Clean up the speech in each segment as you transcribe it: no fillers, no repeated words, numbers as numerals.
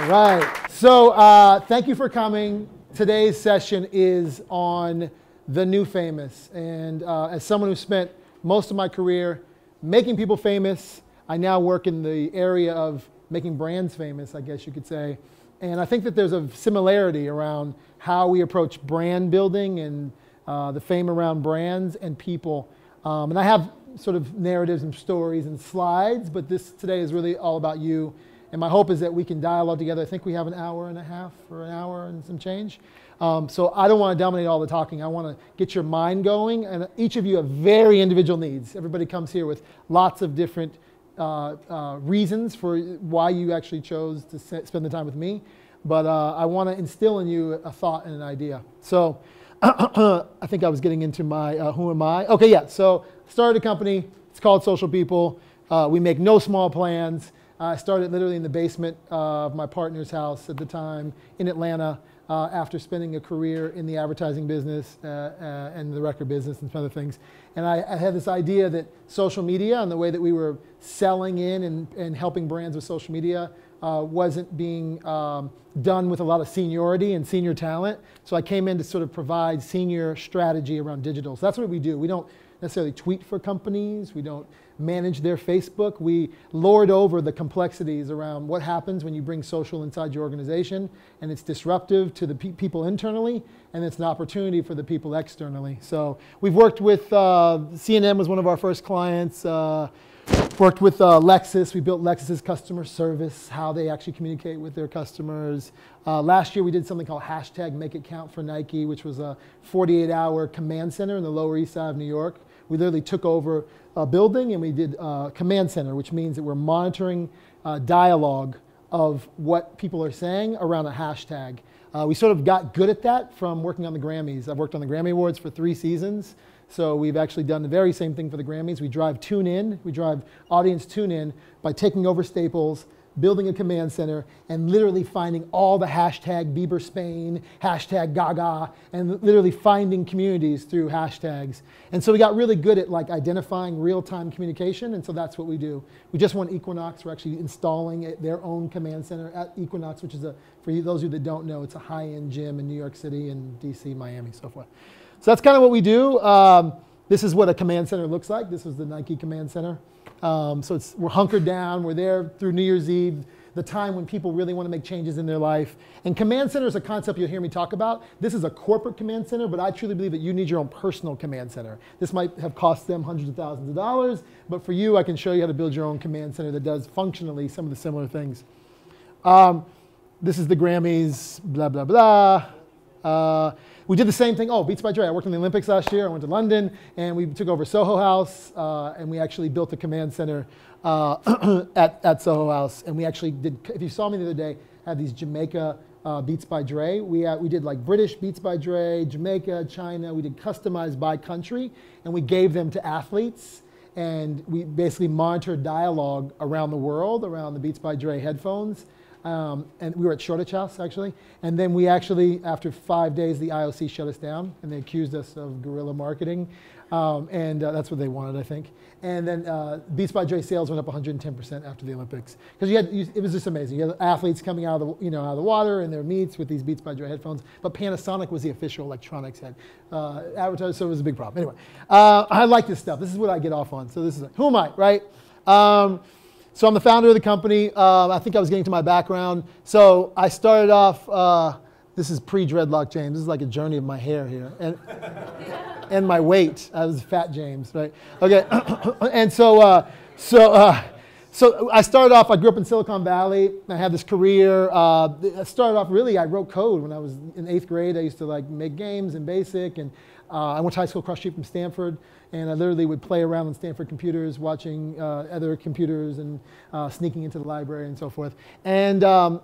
All right. So thank you for coming. Today's session is on the new famous. And as someone who spent most of my career making people famous, I now work in the area of making brands famous, I guess you could say. And I think that there's a similarity around how we approach brand building and the fame around brands and people. And I have sort of narratives and stories and slides, but this today is really all about you. And my hope is that we can dialogue together. I think we have an hour and a half or an hour and some change. So I don't want to dominate all the talking. I want to get your mind going. And each of you have very individual needs. Everybody comes here with lots of different reasons for why you actually chose to spend the time with me. But I want to instill in you a thought and an idea. So I think I was getting into my who am I? Okay, yeah. So started a company. It's called Social People. We make no small plans. I started literally in the basement of my partner's house at the time in Atlanta after spending a career in the advertising business and the record business and some other things. And I had this idea that social media and the way that we were selling in and helping brands with social media wasn't being done with a lot of seniority and senior talent. So I came in to sort of provide senior strategy around digital. So that's what we do. We don't necessarily tweet for companies. We don't manage their Facebook. We lord over the complexities around what happens when you bring social inside your organization, and it's disruptive to the people internally, and it's an opportunity for the people externally. So we've worked with, CNN was one of our first clients, worked with Lexus. We built Lexus's customer service, how they actually communicate with their customers. Last year we did something called hashtag Make It Count for Nike, which was a 48-hour command center in the Lower East Side of New York. We literally took over a building and we did a command center, which means that we're monitoring dialogue of what people are saying around a hashtag. We sort of got good at that from working on the Grammys. I've worked on the Grammy Awards for 3 seasons. So we've actually done the very same thing for the Grammys. We drive tune in, we drive audience tune in by taking over Staples, building a command center, and literally finding all the hashtag Bieber Spain, hashtag Gaga, and literally finding communities through hashtags. And so we got really good at like identifying real-time communication, and so that's what we do. We just won Equinox. We're actually installing their own command center at Equinox, which is for those of you that don't know, it's a high-end gym in New York City and DC, Miami, so forth. So that's kind of what we do. This is what a command center looks like. This was the Nike command center. So we're hunkered down. We're there through New Year's Eve, the time when people really want to make changes in their life. And command center is a concept you'll hear me talk about. This is a corporate command center, but I truly believe that you need your own personal command center. This might have cost them hundreds of thousands of dollars, but for you, I can show you how to build your own command center that does functionally some of the similar things. This is the Grammys, blah, blah, blah. We did the same thing. Oh, Beats by Dre. I worked in the Olympics last year. I went to London, and we took over Soho House, and we actually built a command center at Soho House. And we actually did, if you saw me the other day, had these Jamaica Beats by Dre. We did like British Beats by Dre, Jamaica, China. We did customized by country, and we gave them to athletes. And we basically monitored dialogue around the world, around the Beats by Dre headphones. And we were at Shoreditch House, actually. And then we actually, after 5 days, the IOC shut us down, and they accused us of guerrilla marketing. And that's what they wanted, I think. And then Beats by Dre sales went up 110% after the Olympics. Because it was just amazing. You had athletes coming out of the water in their meets with these Beats by Dre headphones. But Panasonic was the official electronics head advertiser, so it was a big problem. Anyway, I like this stuff. This is what I get off on. So this is who am I, right? So I'm the founder of the company. I think I was getting to my background. So I started off, this is pre-dreadlock James. This is like a journey of my hair here. And my weight. I was fat James, right? Okay, and so I started off, I grew up in Silicon Valley. I had this career. I started off really, I wrote code when I was in 8th grade. I used to like make games in BASIC, and I went to high school across the street from Stanford. And I literally would play around on Stanford computers, watching other computers and sneaking into the library and so forth. And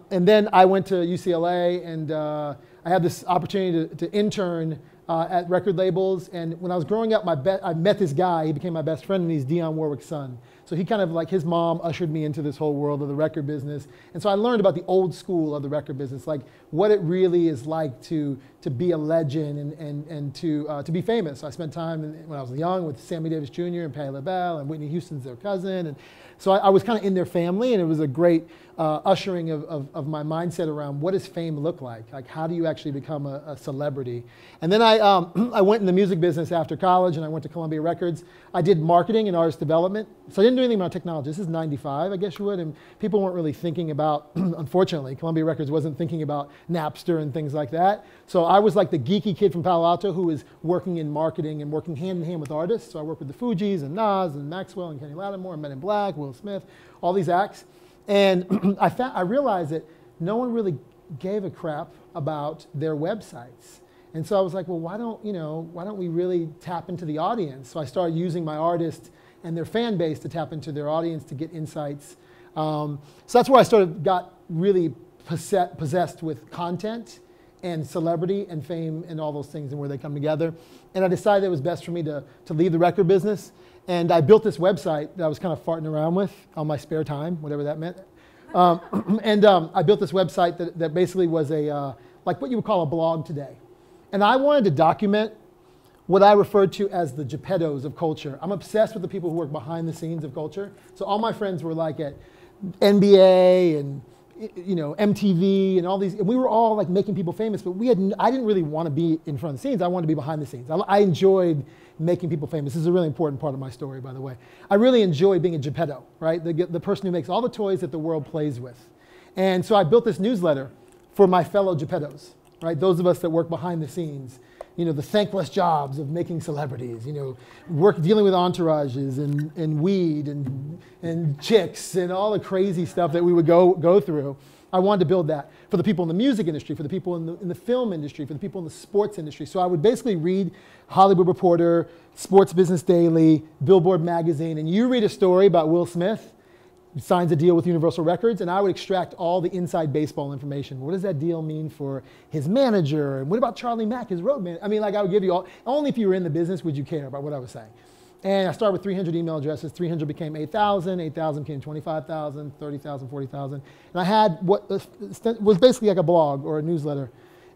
then I went to UCLA, and I had this opportunity to intern at record labels. And when I was growing up, I met this guy. He became my best friend, and he's Dionne Warwick's son. So he kind of like, his mom ushered me into this whole world of the record business. And so I learned about the old school of the record business, like what it really is like to be a legend and to be famous. So I spent time when I was young with Sammy Davis Jr. and Patti LaBelle, and Whitney Houston's their cousin. And so I was kind of in their family, and it was a great ushering of my mindset around what does fame look like? Like, how do you actually become a celebrity? And then I went in the music business after college, and I went to Columbia Records. I did marketing and artist development. So I didn't do anything about technology. This is 95, I guess you would, and people weren't really thinking about, unfortunately, Columbia Records wasn't thinking about Napster and things like that. So I was like the geeky kid from Palo Alto who was working in marketing and working hand in hand with artists. So I worked with the Fugees and Nas and Maxwell and Kenny Lattimore and Men in Black, Will Smith, all these acts. And I realized that no one really gave a crap about their websites. And so I was like, well, why don't we really tap into the audience? So I started using my artists and their fan base to tap into their audience to get insights. So that's where I got really possessed with content and celebrity and fame and all those things and where they come together. And I decided it was best for me to leave the record business. And I built this website that I was kind of farting around with on my spare time, whatever that meant. I built this website that basically was like what you would call a blog today. And I wanted to document what I referred to as the Geppettos of culture. I'm obsessed with the people who work behind the scenes of culture. So all my friends were like at NBA and MTV and all these, and we were all like making people famous, but I didn't really want to be in front of the scenes. I wanted to be behind the scenes. I enjoyed making people famous. This is a really important part of my story, by the way. I really enjoy being a Geppetto, right? The person who makes all the toys that the world plays with. And so I built this newsletter for my fellow Geppettos, right? Those of us that work behind the scenes, the thankless jobs of making celebrities, dealing with entourages and weed and chicks and all the crazy stuff that we would go through. I wanted to build that for the people in the music industry, for the people in the film industry, for the people in the sports industry. So I would basically read Hollywood Reporter, Sports Business Daily, Billboard Magazine, and you read a story about Will Smith, he signs a deal with Universal Records, and I would extract all the inside baseball information. What does that deal mean for his manager? And what about Charlie Mack, his road man? I mean, like I would give you all, only if you were in the business would you care about what I was saying. And I started with 300 email addresses. 300 became 8,000, 8,000 became 25,000, 30,000, 40,000. And I had what was basically like a blog or a newsletter.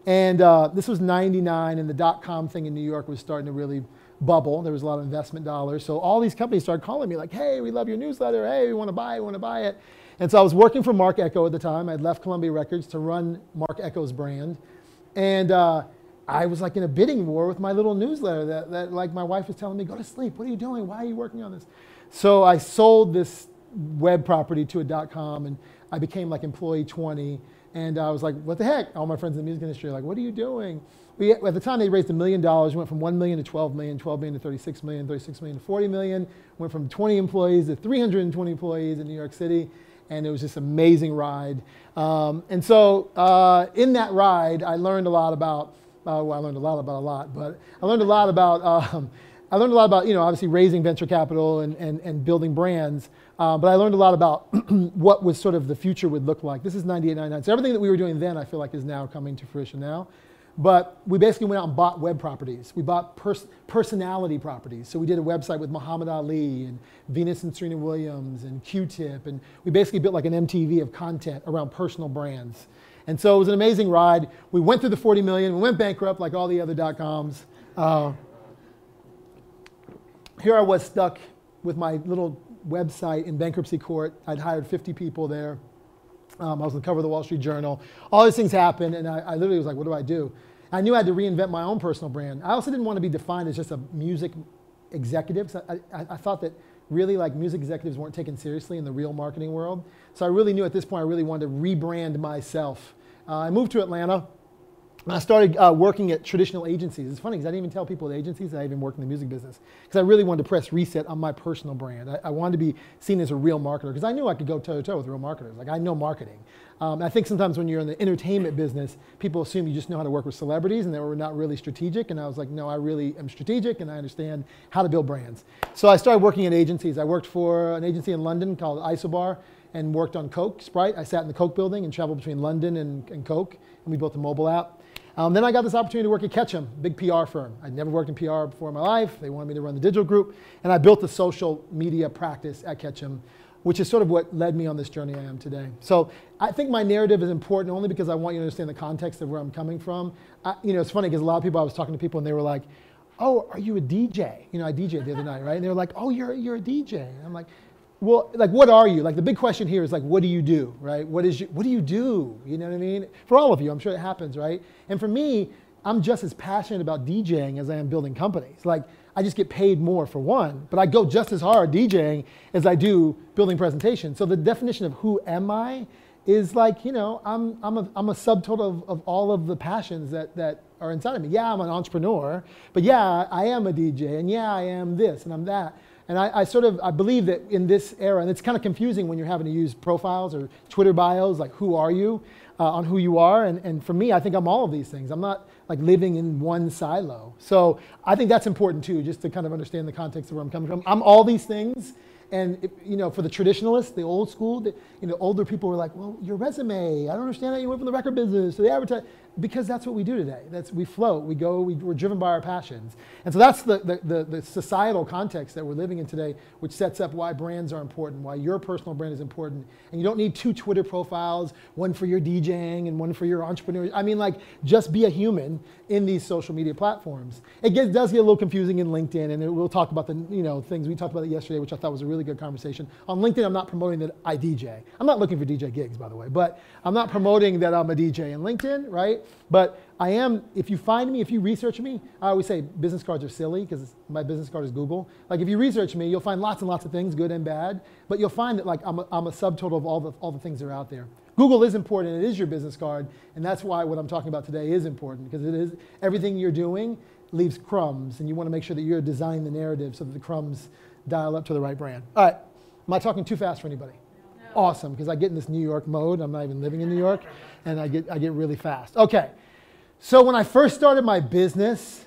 And this was 99, and the dot-com thing in New York was starting to really bubble. There was a lot of investment dollars. So all these companies started calling me like, hey, we love your newsletter. Hey, we want to buy it, And so I was working for Mark Echo at the time. I'd left Columbia Records to run Mark Echo's brand. And I was like in a bidding war with my little newsletter that like my wife was telling me, go to sleep. What are you doing? Why are you working on this? So I sold this web property to a .com, and I became like employee 20. And I was like, what the heck? All my friends in the music industry are like, what are you doing? At the time, they raised $1 million. We went from 1 million to 12 million, 12 million to 36 million, 36 million to 40 million. Went from 20 employees to 320 employees in New York City. And it was just an amazing ride. And so in that ride, I learned a lot about, I learned a lot about a lot, but I learned a lot about, obviously raising venture capital and building brands. But I learned a lot about what was sort of the future would look like. This is 98, 99. So everything that we were doing then, I feel like is now coming to fruition now. But we basically went out and bought web properties. We bought personality properties. So we did a website with Muhammad Ali and Venus and Serena Williams and Q-Tip. And we basically built like an MTV of content around personal brands. And so it was an amazing ride. We went through the 40 million. We went bankrupt like all the other .coms. Here I was stuck with my little website in bankruptcy court. I'd hired 50 people there. I was on the cover of the Wall Street Journal. All these things happened, and I literally was like, what do I do? I knew I had to reinvent my own personal brand. I also didn't want to be defined as just a music executive. So I thought that really like music executives weren't taken seriously in the real marketing world. So I really knew at this point I really wanted to rebrand myself. I moved to Atlanta. I started working at traditional agencies. It's funny because I didn't even tell people at agencies that I even worked in the music business because I really wanted to press reset on my personal brand. I wanted to be seen as a real marketer because I knew I could go toe-to-toe with real marketers. Like I know marketing. I think sometimes when you're in the entertainment business, people assume you just know how to work with celebrities and that we're not really strategic. And I was like, no, I really am strategic and I understand how to build brands. So I started working at agencies. I worked for an agency in London called Isobar and worked on Coke, Sprite. I sat in the Coke building and traveled between London and Coke, and we built a mobile app. Then I got this opportunity to work at Ketchum, big PR firm. I'd never worked in PR before in my life. They wanted me to run the digital group, and I built the social media practice at Ketchum, which is sort of what led me on this journey I am today. So I think my narrative is important only because I want you to understand the context of where I'm coming from. It's funny because a lot of people, I was talking to people and they were like, oh, are you a DJ? I DJed the other night, right? And they were like, oh, you're a DJ. And I'm like, well, like, what are you? Like, the big question here is like, what do you do, right? What do you do? You know what I mean? For all of you, I'm sure it happens, right? And for me, I'm just as passionate about DJing as I am building companies. Like, I just get paid more for one, but I go just as hard DJing as I do building presentations. So the definition of who am I is like, I'm a subtotal of all of the passions that are inside of me. Yeah, I'm an entrepreneur, but yeah, I am a DJ, and yeah, I am this, and I'm that. And I believe that in this era, and it's kind of confusing when you're having to use profiles or Twitter bios, like who are you, on who you are. And for me, I think I'm all of these things. I'm not like living in one silo. So I think that's important too, just to kind of understand the context of where I'm coming from. I'm all these things. And for the traditionalists, the old school, older people were like, well, your resume, I don't understand how you went from the record business to the advertising. Because that's what we do today. We float, we go, we're driven by our passions. And so that's the societal context that we're living in today, which sets up why brands are important, why your personal brand is important. And you don't need 2 Twitter profiles, one for your DJing and one for your entrepreneur. I mean, like, just be a human in these social media platforms. It does get a little confusing in LinkedIn, and we'll talk about the things. We talked about it yesterday, which I thought was a really good conversation. On LinkedIn, I'm not promoting that I DJ. I'm not looking for DJ gigs, by the way, but I'm not promoting that I'm a DJ in LinkedIn, right? But I am, if you find me, if you research me, I always say business cards are silly because my business card is Google. Like, if you research me, you'll find lots and lots of things, good and bad, but you'll find that like I'm a subtotal of all the things that are out there. Google is important, it is your business card, and that's why what I'm talking about today is important, because it is everything you're doing leaves crumbs, and you want to make sure that you're designing the narrative so that the crumbs dial up to the right brand. All right, am I talking too fast for anybody? No. Awesome, because I get in this New York mode. I'm not even living in New York, and I get really fast. Okay, so when I first started my business,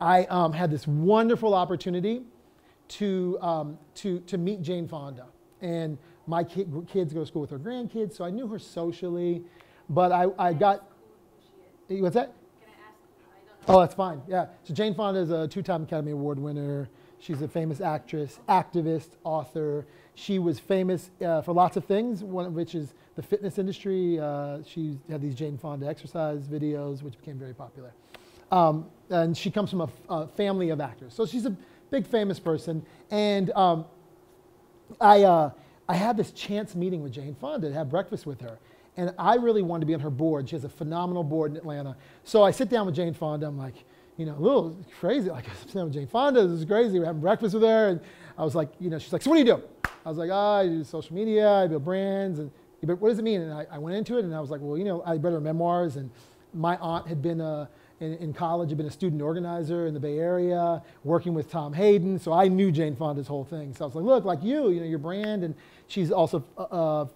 I had this wonderful opportunity to meet Jane Fonda, and my kids go to school with her grandkids, so I knew her socially, but I got, what's that? Can I ask? I don't know. Oh, that's fine, yeah. So Jane Fonda is a 2-time Academy Award winner. She's a famous actress, activist, author. She was famous for lots of things, one of which is the fitness industry. She had these Jane Fonda exercise videos, which became very popular. And she comes from a family of actors. So she's a big famous person. And I had this chance meeting with Jane Fonda to have breakfast with her. And I really wanted to be on her board. She has a phenomenal board in Atlanta. So I sit down with Jane Fonda. I'm like, a little crazy. Like, I'm sitting down with Jane Fonda. This is crazy. We're having breakfast with her. And I was like, she's like, so what do you do? I was like, I do social media. I build brands. And what does it mean? And I went into it, and I was like, well, I read her memoirs. And my aunt had been in college, had been a student organizer in the Bay Area, working with Tom Hayden. So I knew Jane Fonda's whole thing. So I was like, look, like your brand. And she's also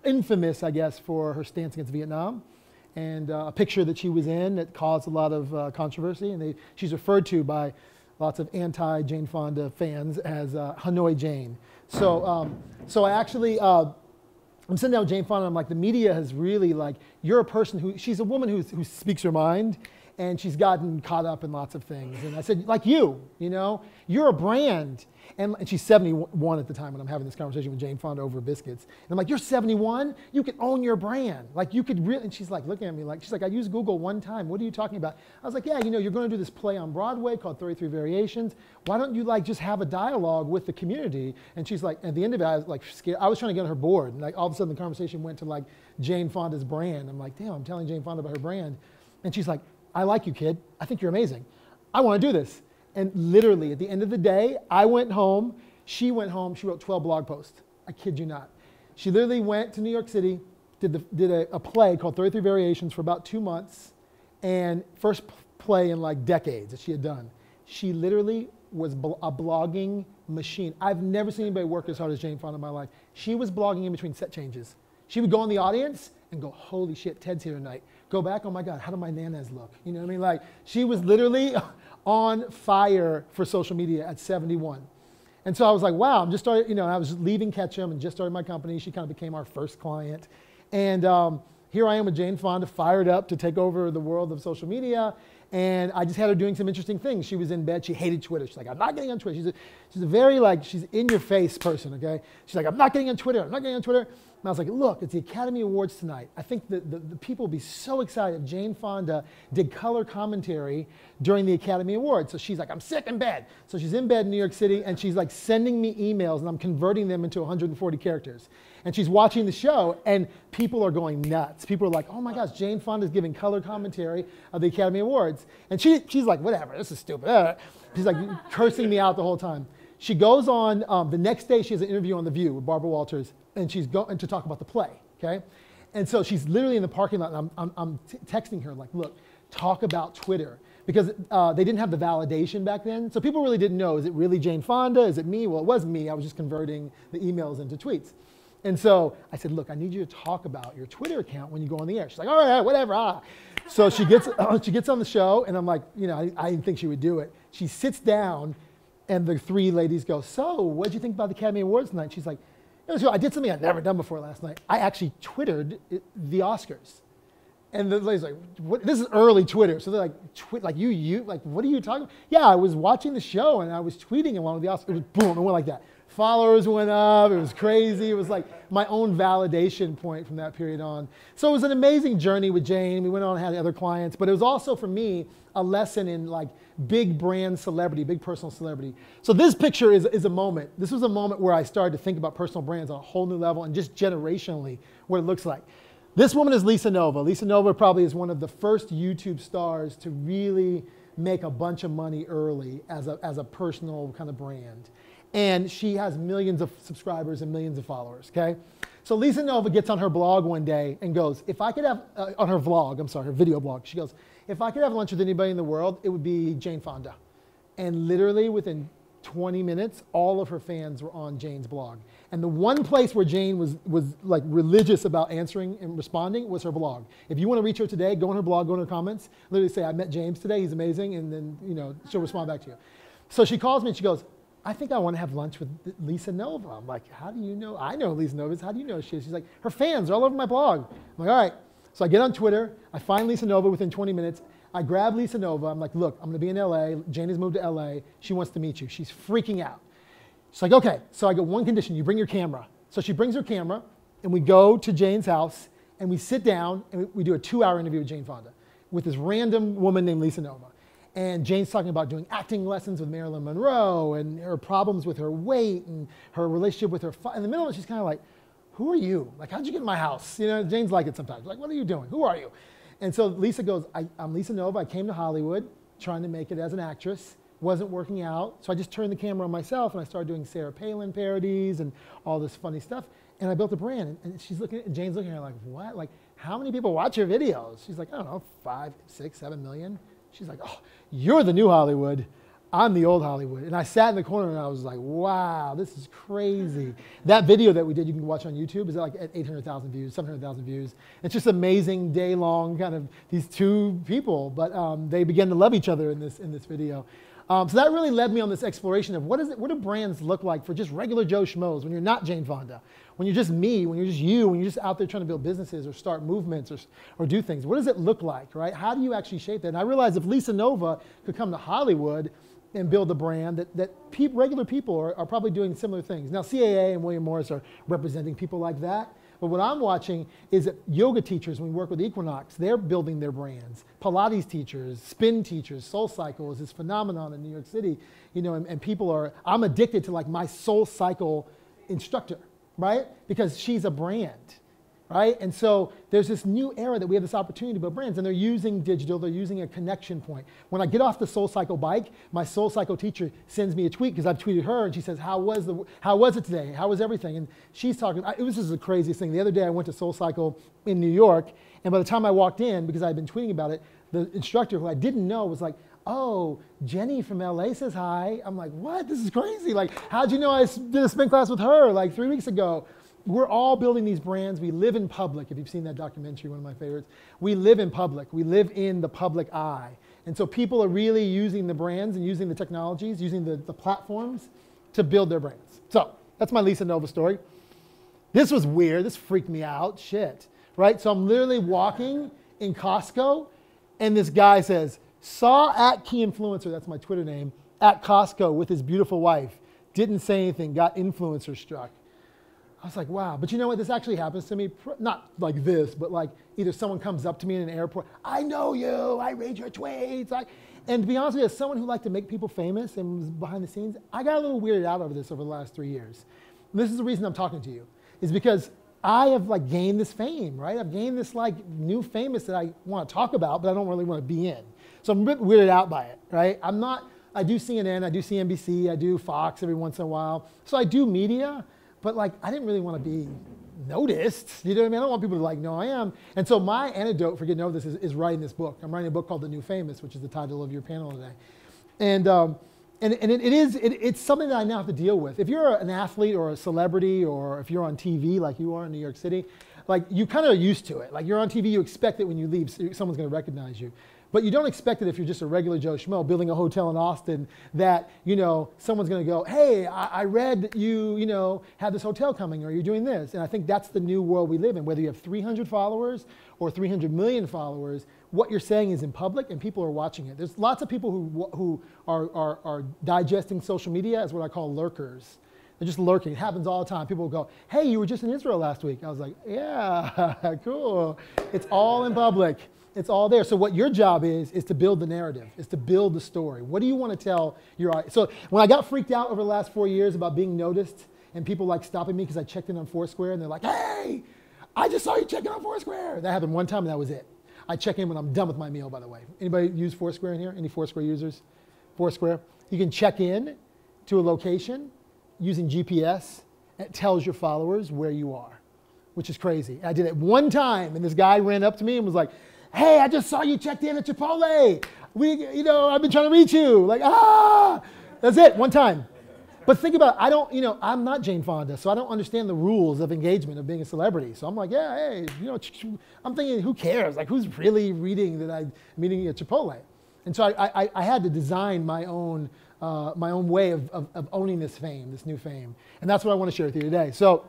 infamous, I guess, for her stance against Vietnam. And a picture that she was in that caused a lot of controversy. And she's referred to by lots of anti-Jane Fonda fans as Hanoi Jane. So I actually, I'm sitting down with Jane Fonda, and I'm like, the media has really, like, you're a person she's a woman who speaks her mind, and she's gotten caught up in lots of things. And I said, like you're a brand. And she's 71 at the time when I'm having this conversation with Jane Fonda over biscuits. And I'm like, you're 71? You can own your brand. Like, you could really, and she's like looking at me like, she's like, I used Google one time. What are you talking about? I was like, yeah, you're going to do this play on Broadway called 33 Variations. Why don't you just have a dialogue with the community? And she's like, at the end of it, I was like scared. I was trying to get on her board. And like all of a sudden the conversation went to like Jane Fonda's brand. I'm like, damn, I'm telling Jane Fonda about her brand. And she's like, I like you, kid. I think you're amazing. I want to do this. And literally, at the end of the day, I went home, she went home, she wrote 12 blog posts. I kid you not. She literally went to New York City, did a play called 33 Variations for about 2 months, and first play in like decades that she had done. She literally was a blogging machine. I've never seen anybody work as hard as Jane Fonda in my life. She was blogging in between set changes. She would go in the audience and go, holy shit, Ted's here tonight. Go back, oh my God, how do my nanas look? You know what I mean? Like, she was literally on fire for social media at 71. And so I was like, wow, I'm just started, I was leaving Ketchum and just started my company. She kind of became our first client. And here I am with Jane Fonda fired up to take over the world of social media. And I just had her doing some interesting things. She was in bed. She hated Twitter. She's like, I'm not getting on Twitter. She's a very she's in your face person, okay? She's like, I'm not getting on Twitter. I'm not getting on Twitter. And I was like, look, it's the Academy Awards tonight. I think the people will be so excited if Jane Fonda did color commentary during the Academy Awards. So she's like, I'm sick in bed. So she's in bed in New York City, and she's like sending me emails, and I'm converting them into 140 characters. And she's watching the show, and people are going nuts. People are like, oh my gosh, Jane Fonda's giving color commentary of the Academy Awards. And she's like, whatever, this is stupid. She's like cursing me out the whole time. She goes on, the next day she has an interview on The View with Barbara Walters, and she's going to talk about the play, okay? And so she's literally in the parking lot, and I'm texting her like, look, talk about Twitter. Because they didn't have the validation back then. So people really didn't know, is it really Jane Fonda? Is it me? Well, it wasn't me. I was just converting the emails into tweets. And so I said, look, I need you to talk about your Twitter account when you go on the air. She's like, all right, whatever. So she gets on the show, and I'm like, I didn't think she would do it. She sits down, and the three ladies go, so what'd you think about the Academy Awards tonight? She's like, I did something I'd never done before last night. I actually Twittered the Oscars. And the lady's like, what? This is early Twitter. So they're like, what are you talking about? Yeah, I was watching the show, and I was tweeting along with the Oscars. It was boom, it went like that. Followers went up, it was crazy. It was like my own validation point from that period on. So it was an amazing journey with Jane. We went on and had other clients, but it was also for me a lesson in like big brand celebrity, big personal celebrity. So this picture is a moment. This was a moment where I started to think about personal brands on a whole new level and just generationally what it looks like. This woman is Lisa Nova. Lisa Nova probably is one of the first YouTube stars to really make a bunch of money early as a personal kind of brand. And she has millions of subscribers and millions of followers, okay? So Lisa Nova gets on her blog one day and goes, if I could have, on her vlog, I'm sorry, her video blog, she goes, if I could have lunch with anybody in the world, it would be Jane Fonda. And literally within 20 minutes, all of her fans were on Jane's blog. And the one place where Jane was like religious about answering and responding was her blog. If you want to reach her today, go on her blog, go in her comments, literally say, I met James today, he's amazing, and then she'll respond back to you. So she calls me and she goes, I think I want to have lunch with Lisa Nova. I'm like, how do you know? I know Lisa Nova is. How do you know she is? She's like, her fans are all over my blog. I'm like, all right. So I get on Twitter. I find Lisa Nova within 20 minutes. I grab Lisa Nova. I'm like, look, I'm going to be in LA. Jane has moved to LA. She wants to meet you. She's freaking out. She's like, okay. So I go, one condition, you bring your camera. So she brings her camera, and we go to Jane's house, and we sit down, and we do a 2-hour interview with Jane Fonda with this random woman named Lisa Nova. And Jane's talking about doing acting lessons with Marilyn Monroe and her problems with her weight and her relationship with her in the middle of it, she's kind of like, who are you? Like, how'd you get in my house? Jane's like it sometimes. Like, what are you doing? Who are you? And so Lisa goes, I'm Lisa Nova. I came to Hollywood trying to make it as an actress. Wasn't working out. So I just turned the camera on myself and I started doing Sarah Palin parodies and all this funny stuff. And I built a brand. And Jane's looking at her like, what? Like, how many people watch your videos? She's like, I don't know, 5, 6, 7 million. She's like, oh, you're the new Hollywood. I'm the old Hollywood. And I sat in the corner and I was like, wow, this is crazy. That video that we did, you can watch on YouTube, is like at 800,000 views, 700,000 views. It's just amazing, day-long kind of these two people. But they began to love each other in this video. So that really led me on this exploration of what do brands look like for just regular Joe Schmoes when you're not Jane Fonda, when you're just me, when you're just you, when you're just out there trying to build businesses or start movements or do things. What does it look like, right? How do you actually shape that? And I realized if Lisa Nova could come to Hollywood and build a brand, that regular people are probably doing similar things. Now CAA and William Morris are representing people like that. But what I'm watching is that yoga teachers, when we work with Equinox, they're building their brands. Pilates teachers, spin teachers, SoulCycle is this phenomenon in New York City, and people are, I'm addicted to like my SoulCycle instructor, right? Because she's a brand, right? And so there's this new era that we have this opportunity to build brands, and they're using digital, they're using a connection point. When I get off the SoulCycle bike, my SoulCycle teacher sends me a tweet because I've tweeted her, and she says, how was it today? How was everything? And she's talking, it was just the craziest thing. The other day I went to SoulCycle in New York, and by the time I walked in, because I'd been tweeting about it, the instructor who I didn't know was like, oh, Jenny from LA says hi. I'm like, what? This is crazy. Like, how'd you know I did a spin class with her like 3 weeks ago? We're all building these brands. We live in public. If you've seen that documentary, one of my favorites, we live in public. We live in the public eye. And so people are really using the brands and using the technologies, using the platforms to build their brands. So that's my Lisa Nova story. This was weird. This freaked me out. Shit. right? So I'm literally walking in Costco, and this guy says, saw at Key Influencer, that's my Twitter name, at Costco with his beautiful wife. Didn't say anything, got influencer struck. I was like, wow. But you know what? This actually happens to me. Not like this, but like either someone comes up to me in an airport. I know you. I read your tweets. And to be honest with you, as someone who liked to make people famous and was behind the scenes, I got a little weirded out over this over the last 3 years. And this is the reason I'm talking to you, is because I have like gained this fame, right? I've gained this like new famous that I want to talk about, but I don't really want to be in. So I'm a bit weirded out by it, right? I do CNN, I do CNBC, I do Fox every once in a while. So I do media. But like, I didn't really want to be noticed. You know what I mean? I don't want people to like know I am. And so my antidote for getting over this is writing this book. I'm writing a book called The New Famous, which is the title of your panel today. And it's something that I now have to deal with. If you're an athlete or a celebrity, or if you're on TV like you are in New York City, like you kind of are used to it. Like you're on TV, you expect that when you leave, someone's going to recognize you. But you don't expect it if you're just a regular Joe Schmo building a hotel in Austin that, someone's going to go, hey, I read that you have this hotel coming or you're doing this. And I think that's the new world we live in. Whether you have 300 followers or 300 million followers, what you're saying is in public and people are watching it. There's lots of people who are digesting social media as what I call lurkers. They're just lurking. It happens all the time. People will go, hey, you were just in Israel last week. I was like, yeah, cool. It's all in public. It's all there. So what your job is to build the narrative, is to build the story. What do you want to tell your audience? So when I got freaked out over the last 4 years about being noticed and people like stopping me because I checked in on Foursquare and they're like, hey, I just saw you check in on Foursquare. That happened one time and that was it. I check in when I'm done with my meal, by the way. Anybody use Foursquare in here? Any Foursquare users? Foursquare. You can check in to a location using GPS. It tells your followers where you are, which is crazy. I did it one time and this guy ran up to me and was like, hey, I just saw you checked in at Chipotle. I've been trying to reach you. Like, that's it, one time. But think about it, I'm not Jane Fonda, so I don't understand the rules of engagement of being a celebrity. So I'm like, yeah, hey, I'm thinking, who cares? Like, who's really reading that I'm meeting at Chipotle? And so I had to design my own way of owning this fame, this new fame. And that's what I want to share with you today. So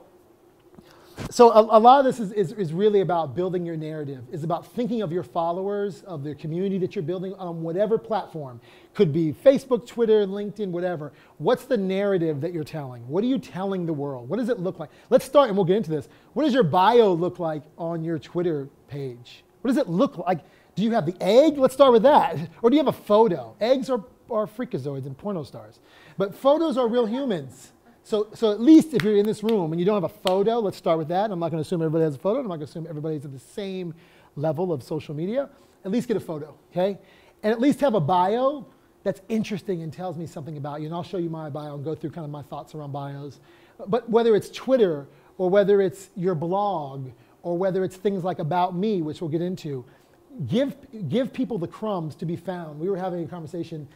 a lot of this is really about building your narrative. It's about thinking of your followers, of the community that you're building on whatever platform. Could be Facebook, Twitter, LinkedIn, whatever. What's the narrative that you're telling? What are you telling the world? What does it look like? Let's start, and we'll get into this. What does your bio look like on your Twitter page? What does it look like? Do you have the egg? Let's start with that. Or do you have a photo? Eggs are freakazoids and porno stars. But photos are real humans. So at least if you're in this room and you don't have a photo, let's start with that. I'm not going to assume everybody has a photo. I'm not going to assume everybody's at the same level of social media. At least get a photo, okay? And at least have a bio that's interesting and tells me something about you. And I'll show you my bio and go through kind of my thoughts around bios. But whether it's Twitter or whether it's your blog or whether it's things like About Me, which we'll get into, give people the crumbs to be found. We were having a conversation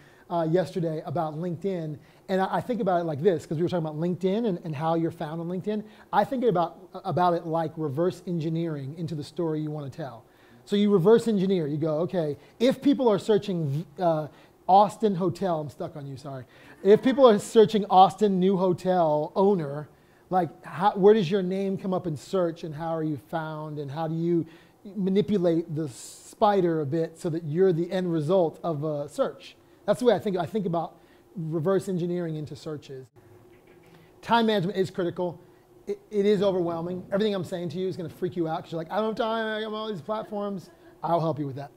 yesterday about LinkedIn, and I think about it like this, because we were talking about LinkedIn and how you're found on LinkedIn. I think about it like reverse engineering into the story you want to tell. So you reverse engineer. You go, okay, if people are searching Austin hotel, I'm stuck on you, sorry. If people are searching Austin new hotel owner, like where does your name come up in search, and how are you found, and how do you manipulate the spider a bit so that you're the end result of a search? That's the way I think about reverse engineering into searches. Time management is critical. It is overwhelming. Everything I'm saying to you is going to freak you out because you're like, I don't have time, I have all these platforms. I'll help you with that.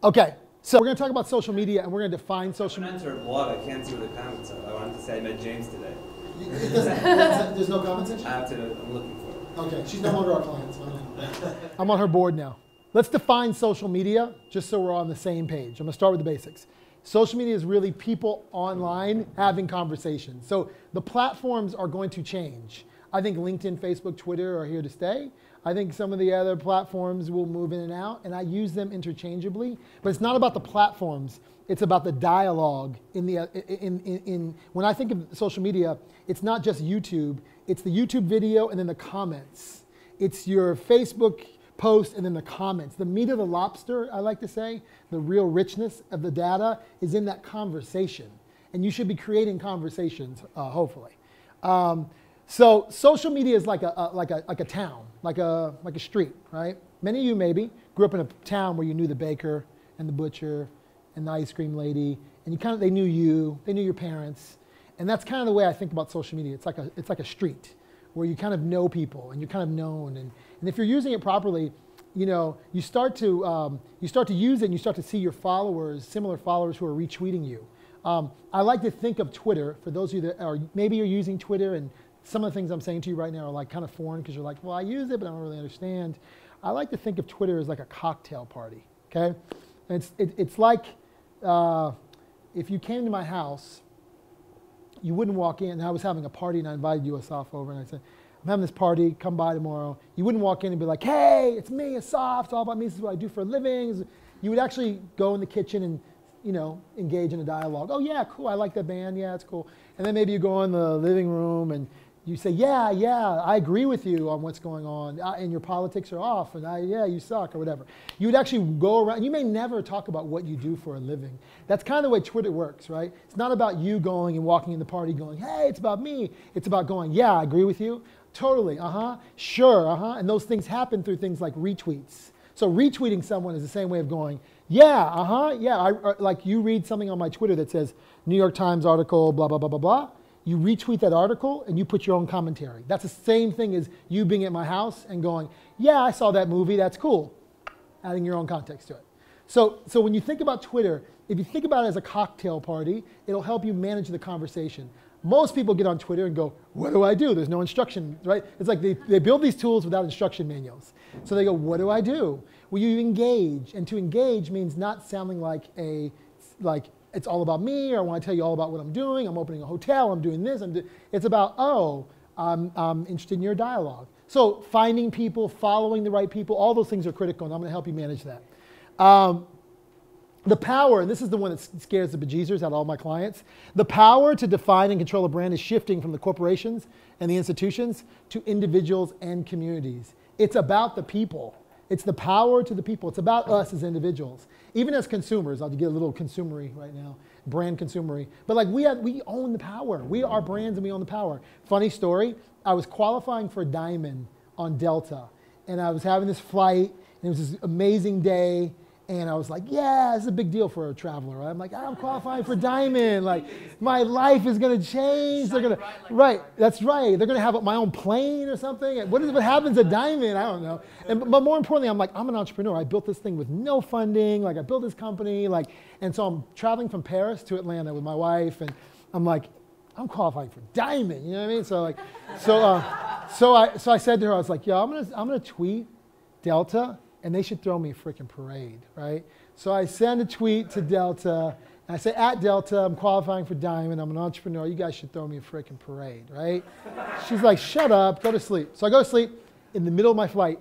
Okay, so we're going to talk about social media, and we're going to define social media. I went to her blog. I can't see what the comments are. I wanted to say I met James today. There's no comments in? I'm looking for it. Okay, she's no longer our client. So I'm on her board now. Let's define social media, just so we're on the same page. I'm going to start with the basics. Social media is really people online having conversations. So the platforms are going to change. I think LinkedIn, Facebook, Twitter are here to stay. I think some of the other platforms will move in and out, and I use them interchangeably. But it's not about the platforms. It's about the dialogue. When I think of social media, it's not just YouTube. It's the YouTube video and then the comments. It's your Facebook post and then the comments. The meat of the lobster, I like to say, the real richness of the data is in that conversation. And you should be creating conversations, hopefully. So social media is like a town, like a street, right? Many of you maybe grew up in a town where you knew the baker and the butcher and the ice cream lady, and they knew you, they knew your parents, and that's kind of the way I think about social media. It's like a street where you kind of know people and you're kind of known, and if you're using it properly, you start to use it and you start to see your followers, similar followers who are retweeting you. I like to think of Twitter, for those of you that are, maybe you're using Twitter and some of the things I'm saying to you right now are like kind of foreign because you're like, well, I use it, but I don't really understand. I like to think of Twitter as like a cocktail party, okay? And it's like if you came to my house, you wouldn't walk in, and I was having a party and I invited you, Asaf, over, and I said, I'm having this party, come by tomorrow. You wouldn't walk in and be like, hey, it's me, Asaf, it's all about me, this is what I do for a living. You would actually go in the kitchen and engage in a dialogue. Oh yeah, cool, I like that band, yeah, it's cool. And then maybe you go in the living room and you say, yeah, I agree with you on what's going on, and your politics are off, and yeah, you suck, or whatever. You would actually go around, you may never talk about what you do for a living. That's kind of the way Twitter works, right? It's not about you going and walking in the party going, hey, it's about me. It's about going, yeah, I agree with you, totally, sure, and those things happen through things like retweets. So retweeting someone is the same way of going, yeah, yeah, like you read something on my Twitter that says, New York Times article, blah, blah, blah, blah, blah. You retweet that article and you put your own commentary. That's the same thing as you being at my house and going, yeah, I saw that movie, that's cool. Adding your own context to it. So when you think about Twitter, if you think about it as a cocktail party, it'll help you manage the conversation. Most people get on Twitter and go, what do I do? There's no instruction, right? It's like they build these tools without instruction manuals. So they go, what do I do? Well, you engage, and to engage means not sounding like it's all about me, or I want to tell you all about what I'm doing, I'm opening a hotel, I'm doing this, it's about, I'm interested in your dialogue. So finding people, following the right people, all those things are critical, and I'm going to help you manage that. The power, and this is the one that scares the bejesus out of all my clients, the power to define and control a brand is shifting from the corporations and the institutions to individuals and communities. It's about the people. It's the power to the people. It's about us as individuals. Even as consumers, I'll get a little consumery right now, brand consumery. But like we own the power. We are brands and we own the power. Funny story, I was qualifying for Diamond on Delta, and I was having this flight, and it was this amazing day, and I was like, yeah, this is a big deal for a traveler, right? I'm like, I'm qualifying for Diamond. Like, my life is going to change. They're going to, right, that's right. They're going to have my own plane or something. What happens at Diamond? I don't know. But more importantly, I'm like, I'm an entrepreneur. I built this thing with no funding. Like, I built this company. Like, and so I'm traveling from Paris to Atlanta with my wife, and I'm like, I'm qualifying for Diamond. You know what I mean? So like, so I said to her, I was like, yo, I'm gonna tweet Delta, and they should throw me a freaking parade, right? So I send a tweet to Delta, and I say, at Delta, I'm qualifying for Diamond, I'm an entrepreneur, you guys should throw me a freaking parade, right? She's like, shut up, go to sleep. So I go to sleep. In the middle of my flight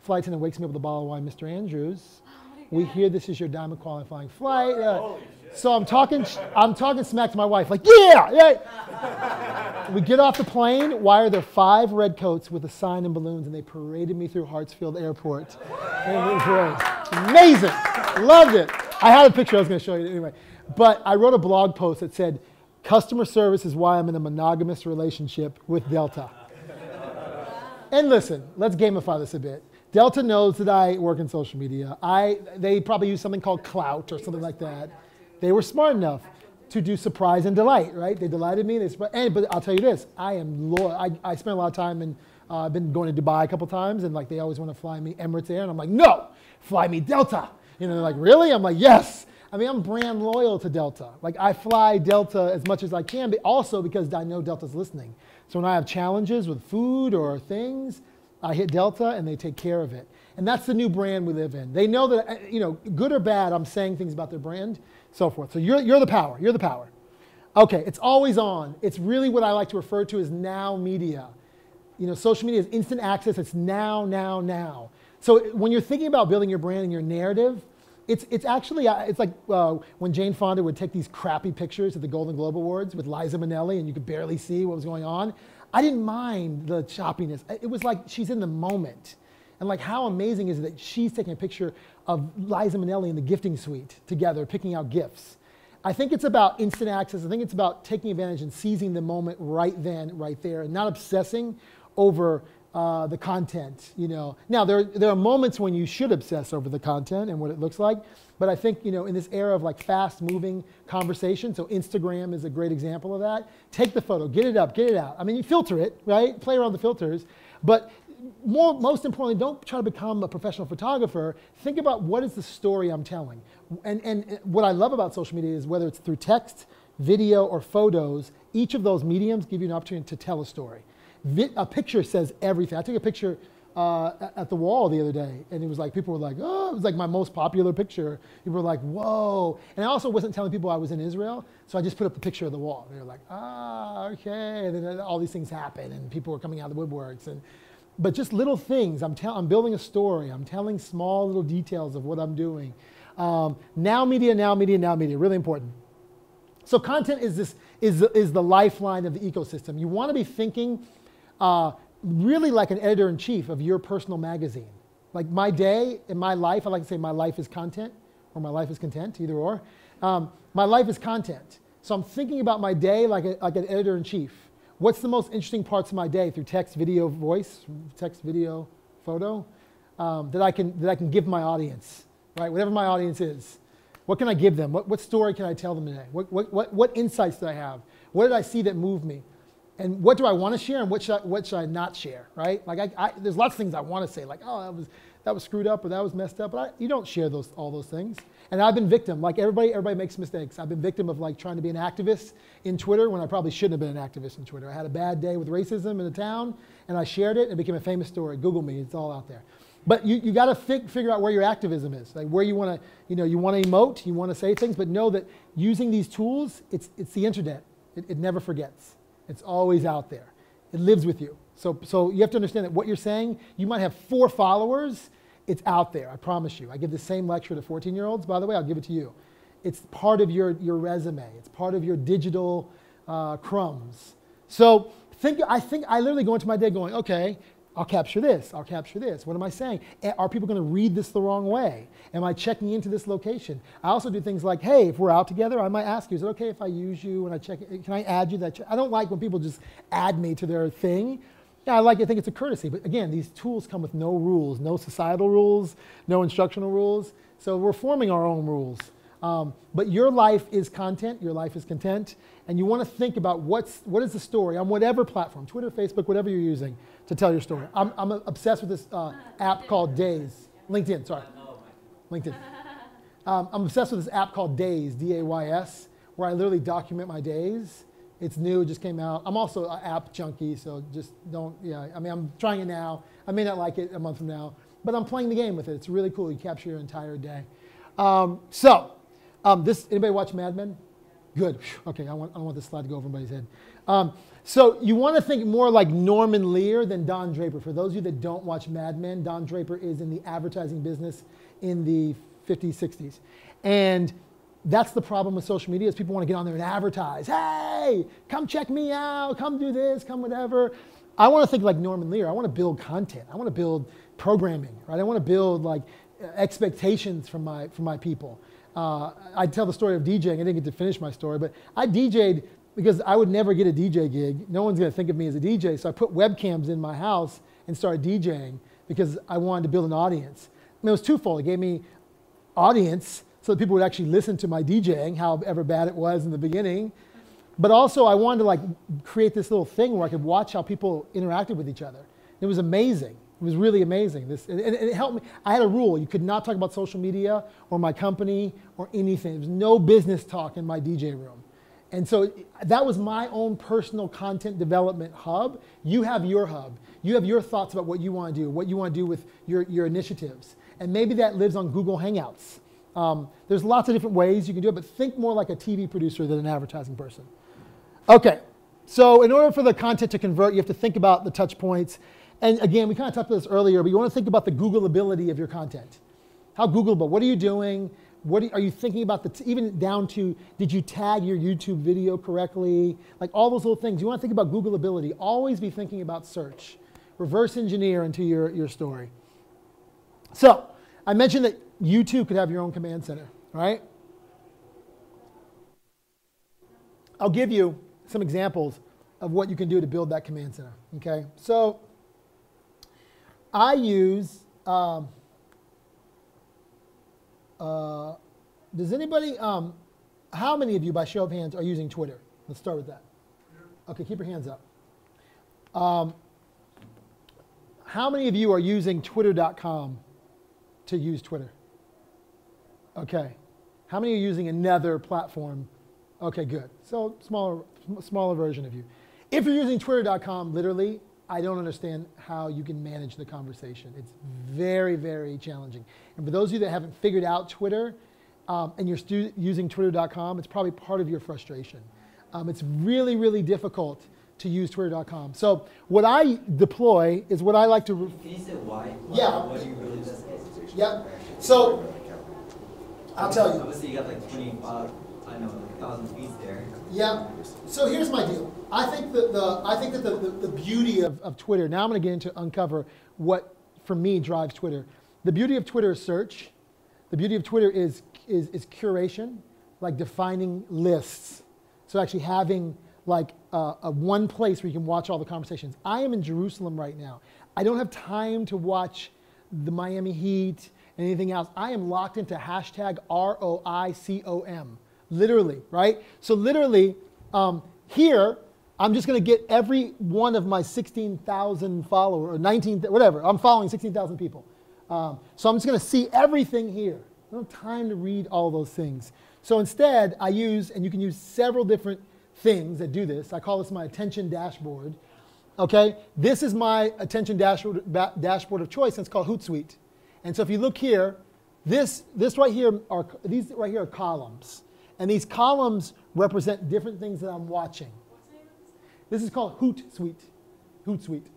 attendant wakes me up with a bottle of wine, Mr. Andrews, we hear this is your Diamond qualifying flight. So I'm talking smack to my wife, like, yeah. We get off the plane. Why are there 5 red coats with a sign and balloons, and they paraded me through Hartsfield Airport. And it was great. Amazing. Loved it. I had a picture I was going to show you anyway. But I wrote a blog post that said, customer service is why I'm in a monogamous relationship with Delta. And listen, let's gamify this a bit. Delta knows that I work in social media. They probably use something called Clout or something like that. They were smart enough to do surprise and delight, right? They delighted me. But I'll tell you this, I am loyal. I spent a lot of time and I've been going to Dubai a couple times, and like they always want to fly me Emirates Air, and I'm like, no, fly me Delta. They're like, really? I'm like, yes. I mean, I'm brand loyal to Delta. Like I fly Delta as much as I can, but also because I know Delta's listening. So when I have challenges with food or things, I hit Delta and they take care of it. And that's the new brand we live in. They know that, good or bad, I'm saying things about their brand, so forth. So you're the power. You're the power. Okay, it's always on. It's really what I like to refer to as now media. Social media is instant access. It's now. So when you're thinking about building your brand and your narrative, it's actually, it's like when Jane Fonda would take these crappy pictures at the Golden Globe Awards with Liza Minnelli and you could barely see what was going on. I didn't mind the choppiness. It was like she's in the moment. And like how amazing is it that she's taking a picture of Liza Minnelli in the gifting suite together, picking out gifts. I think it's about instant access. I think it's about taking advantage and seizing the moment right then, right there, and not obsessing over the content. Now there are moments when you should obsess over the content and what it looks like, but I think in this era of like fast-moving conversation, so Instagram is a great example of that. Take the photo, get it up, get it out. I mean, you filter it, right? Play around with the filters, but most importantly, don't try to become a professional photographer. Think about what is the story I'm telling. And what I love about social media is whether it's through text, video, or photos, each of those mediums give you an opportunity to tell a story. A picture says everything. I took a picture at the wall the other day, and it was like, people were like, oh, it was like my most popular picture. People were like, whoa. And I also wasn't telling people I was in Israel, so I just put up the picture of the wall. They were like, okay. And then all these things happen, and people were coming out of the woodworks. But just little things. I'm building a story. I'm telling small little details of what I'm doing. Now media, really important. So content is the lifeline of the ecosystem. You want to be thinking really like an editor-in-chief of your personal magazine. Like my day in my life, I like to say my life is content, or my life is content, either or. My life is content. So I'm thinking about my day like an editor-in-chief. What's the most interesting parts of my day through text, video, voice, text, video, photo, that I can give my audience, right? Whatever my audience is. What can I give them? What story can I tell them today? What insights do I have? What did I see that moved me? And what do I want to share, and what should I not share, right? Like there's lots of things I want to say, like, oh, that was screwed up, or that was messed up, but you don't share all those things. And I've been victim, like everybody makes mistakes. I've been victim of like trying to be an activist in Twitter when I probably shouldn't have been an activist in Twitter. I had a bad day with racism in a town, and I shared it, and it became a famous story. Google me, it's all out there. But you got to figure out where your activism is, like where you want to, you want to emote, you want to say things, but know that using these tools, it's the internet. It never forgets. It's always out there. It lives with you. So you have to understand that what you're saying, you might have 4 followers, it's out there, I promise you. I give the same lecture to 14-year-olds, by the way, I'll give it to you. It's part of your resume. It's part of your digital crumbs. So I literally go into my day going, okay, I'll capture this. What am I saying? Are people going to read this the wrong way? Am I checking into this location? I also do things like, hey, if we're out together, I might ask you, is it okay if I use you when I check it? Can I add you? I don't like when people just add me to their thing. Yeah, I think it's a courtesy. But again, these tools come with no rules, no societal rules, no instructional rules. So we're forming our own rules. But your life is content, your life is content, and you want to think about what is the story on whatever platform, Twitter, Facebook, whatever you're using to tell your story. I'm obsessed with this app called Days. LinkedIn, sorry. LinkedIn. I'm obsessed with this app called Days, D-A-Y-S, where I literally document my days. It's new, it just came out. I'm also an app junkie, so just don't, I'm trying it now. I may not like it a month from now, but I'm playing the game with it. It's really cool. You capture your entire day. Anybody watch Mad Men? Good. Okay, I don't want this slide to go over everybody's head. So you want to think more like Norman Lear than Don Draper. For those of you that don't watch Mad Men, Don Draper is in the advertising business in the 50s, 60s. And that's the problem with social media is people want to get on there and advertise. Hey, come check me out. Come do this. Come whatever. I want to think like Norman Lear. I want to build content. I want to build programming. Right? I want to build like expectations from my people. I tell the story of DJing. I didn't get to finish my story, but I DJ'd because I would never get a DJ gig. No one's going to think of me as a DJ. So I put webcams in my house and started DJing because I wanted to build an audience. I mean, it was twofold. It gave me audience so that people would actually listen to my DJing, however bad it was in the beginning. But also I wanted to like create this little thing where I could watch how people interacted with each other. It was amazing. It was really amazing. And it helped me. I had a rule. You could not talk about social media or my company or anything. There was no business talk in my DJ room. And so that was my own personal content development hub. You have your hub. You have your thoughts about what you want to do, what you want to do with your initiatives. And maybe that lives on Google Hangouts. There's lots of different ways you can do it, but think more like a TV producer than an advertising person. Okay, so in order for the content to convert, you have to think about the touch points. And again, we kind of talked about this earlier, but you want to think about the Googleability of your content. How Googleable? What are you doing? Are you thinking about even down to, did you tag your YouTube video correctly? Like all those little things. You want to think about Googleability. Always be thinking about search. Reverse engineer into your story. So I mentioned that you too could have your own command center, right? I'll give you some examples of what you can do to build that command center. Okay, so I use. Does anybody? How many of you, by show of hands, are using Twitter? Let's start with that. Okay, keep your hands up. How many of you are using Twitter.com to use Twitter? Okay. How many are using another platform? Okay, good. So smaller version of you. If you're using Twitter.com, literally, I don't understand how you can manage the conversation. It's very, very challenging. And for those of you that haven't figured out Twitter, and you're using Twitter.com, it's probably part of your frustration. It's really, really difficult to use Twitter.com. So what I deploy is what I like to... Can you say why? Yeah. What do you really investigate? Yeah. So I'll tell you. Obviously, you got like 25, I know, like 1,000 tweets there. Yeah. So here's my deal. I think that the beauty of Twitter, now I'm going to get into uncover what, for me, drives Twitter. The beauty of Twitter is search. The beauty of Twitter is curation, like defining lists. So actually having like a one place where you can watch all the conversations. I am in Jerusalem right now. I don't have time to watch the Miami Heat and anything else. I am locked into hashtag ROICOM, literally, right? So literally, here, I'm just going to get every one of my 16,000 followers, or 19, whatever. I'm following 16,000 people. So I'm just going to see everything here. I don't have time to read all those things. So instead, I use, and you can use several different things that do this. I call this my attention dashboard. Okay, this is my attention dashboard of choice, and it's called Hootsuite. And so if you look here, these right here are columns, and these columns represent different things that I'm watching. This is called Hootsuite. Hootsuite,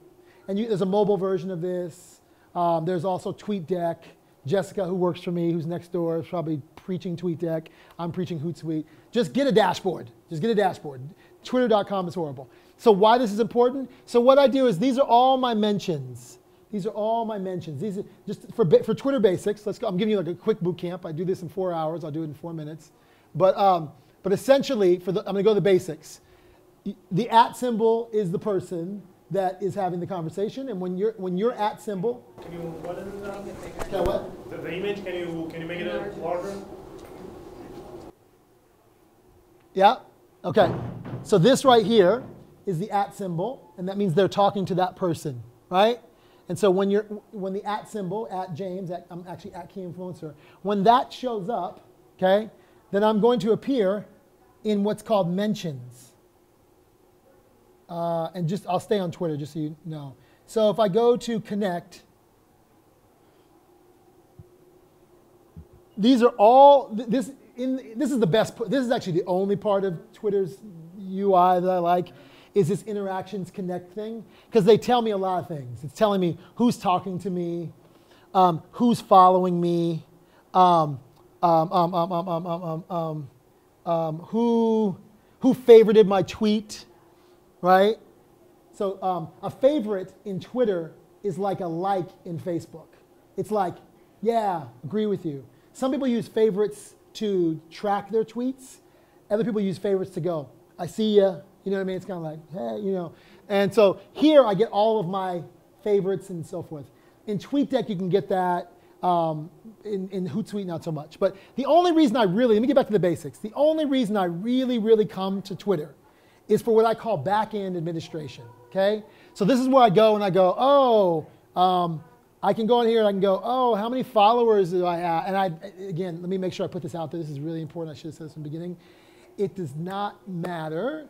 and there's a mobile version of this. There's also TweetDeck. Jessica, who works for me, who's next door, is probably preaching TweetDeck. I'm preaching Hootsuite. Just get a dashboard. Just get a dashboard. Twitter.com is horrible. So why this is important? So what I do is these are all my mentions. These are all my mentions. These are just for Twitter basics. Let's go. I'm giving you like a quick boot camp. I do this in 4 hours. I'll do it in 4 minutes. But essentially, I'm going to go to the basics. The @ symbol is the person that is having the conversation, and when your @ symbol. Can you what is it? Okay, what? The image. Can you make it larger? Yeah. Okay. So this right here is the @ symbol, and that means they're talking to that person, right? And so when the @ symbol @James, I'm actually @KeyInfluencer, when that shows up, okay, then I'm going to appear in what's called mentions. And I'll stay on Twitter just so you know. So if I go to connect, these are all, this is the best, this is actually the only part of Twitter's UI that I like, is this interactions connect thing, because they tell me a lot of things. It's telling me who's talking to me, who's following me, who favorited my tweet, right? So a favorite in Twitter is like a like in Facebook. It's like, yeah, agree with you. Some people use favorites to track their tweets. Other people use favorites to go, I see ya. You know what I mean? It's kind of like, hey, you know. And so here I get all of my favorites and so forth. In TweetDeck, you can get that. In Hootsuite, not so much. But the only reason let me get back to the basics. The only reason I really, really come to Twitter is for what I call back-end administration, okay? So this is where I go and I go, I can go in here and I can go, how many followers do I have? And again, let me make sure I put this out there. This is really important. I should have said this from the beginning. It does not matter.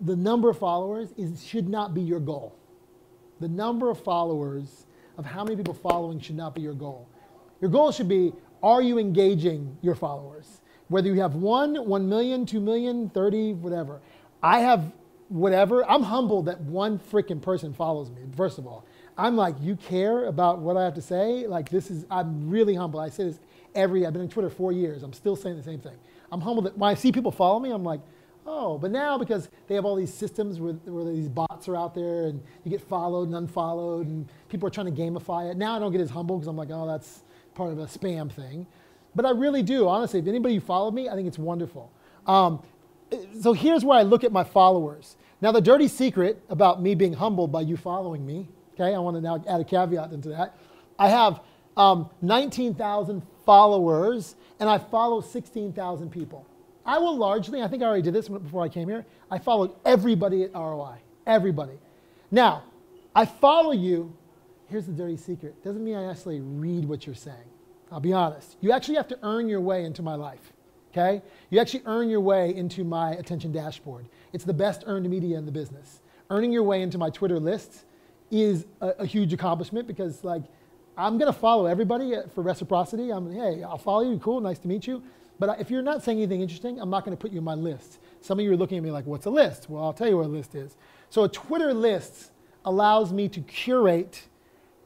The number of followers should not be your goal. The number of followers, of how many people following, should not be your goal. Your goal should be, are you engaging your followers? Whether you have 1 million, 2 million, 30, whatever. I have whatever. I'm humbled that one freaking person follows me, first of all. I'm like, you care about what I have to say? Like, I'm really humble. I say this I've been on Twitter 4 years. I'm still saying the same thing. I'm humbled that when I see people follow me, I'm like, oh, but now because they have all these systems where these bots are out there and you get followed and unfollowed and people are trying to gamify it. Now I don't get as humble because I'm like, oh, that's part of a spam thing. But I really do, honestly. If anybody followed me, I think it's wonderful. so here's where I look at my followers. Now, the dirty secret about me being humbled by you following me, okay, I want to now add a caveat into that. I have 19,000 followers, and I follow 16,000 people. I will largely, I think I already did this before I came here, I followed everybody at ROI, everybody. Now, I follow you, here's the dirty secret. Doesn't mean I actually read what you're saying. I'll be honest. You actually have to earn your way into my life, okay? You actually earn your way into my attention dashboard. It's the best earned media in the business. Earning your way into my Twitter lists is a huge accomplishment because like, I'm gonna follow everybody for reciprocity. Hey, I'll follow you, cool, nice to meet you. But if you're not saying anything interesting, I'm not gonna put you in my list. Some of you are looking at me like, what's a list? Well, I'll tell you what a list is. So a Twitter list allows me to curate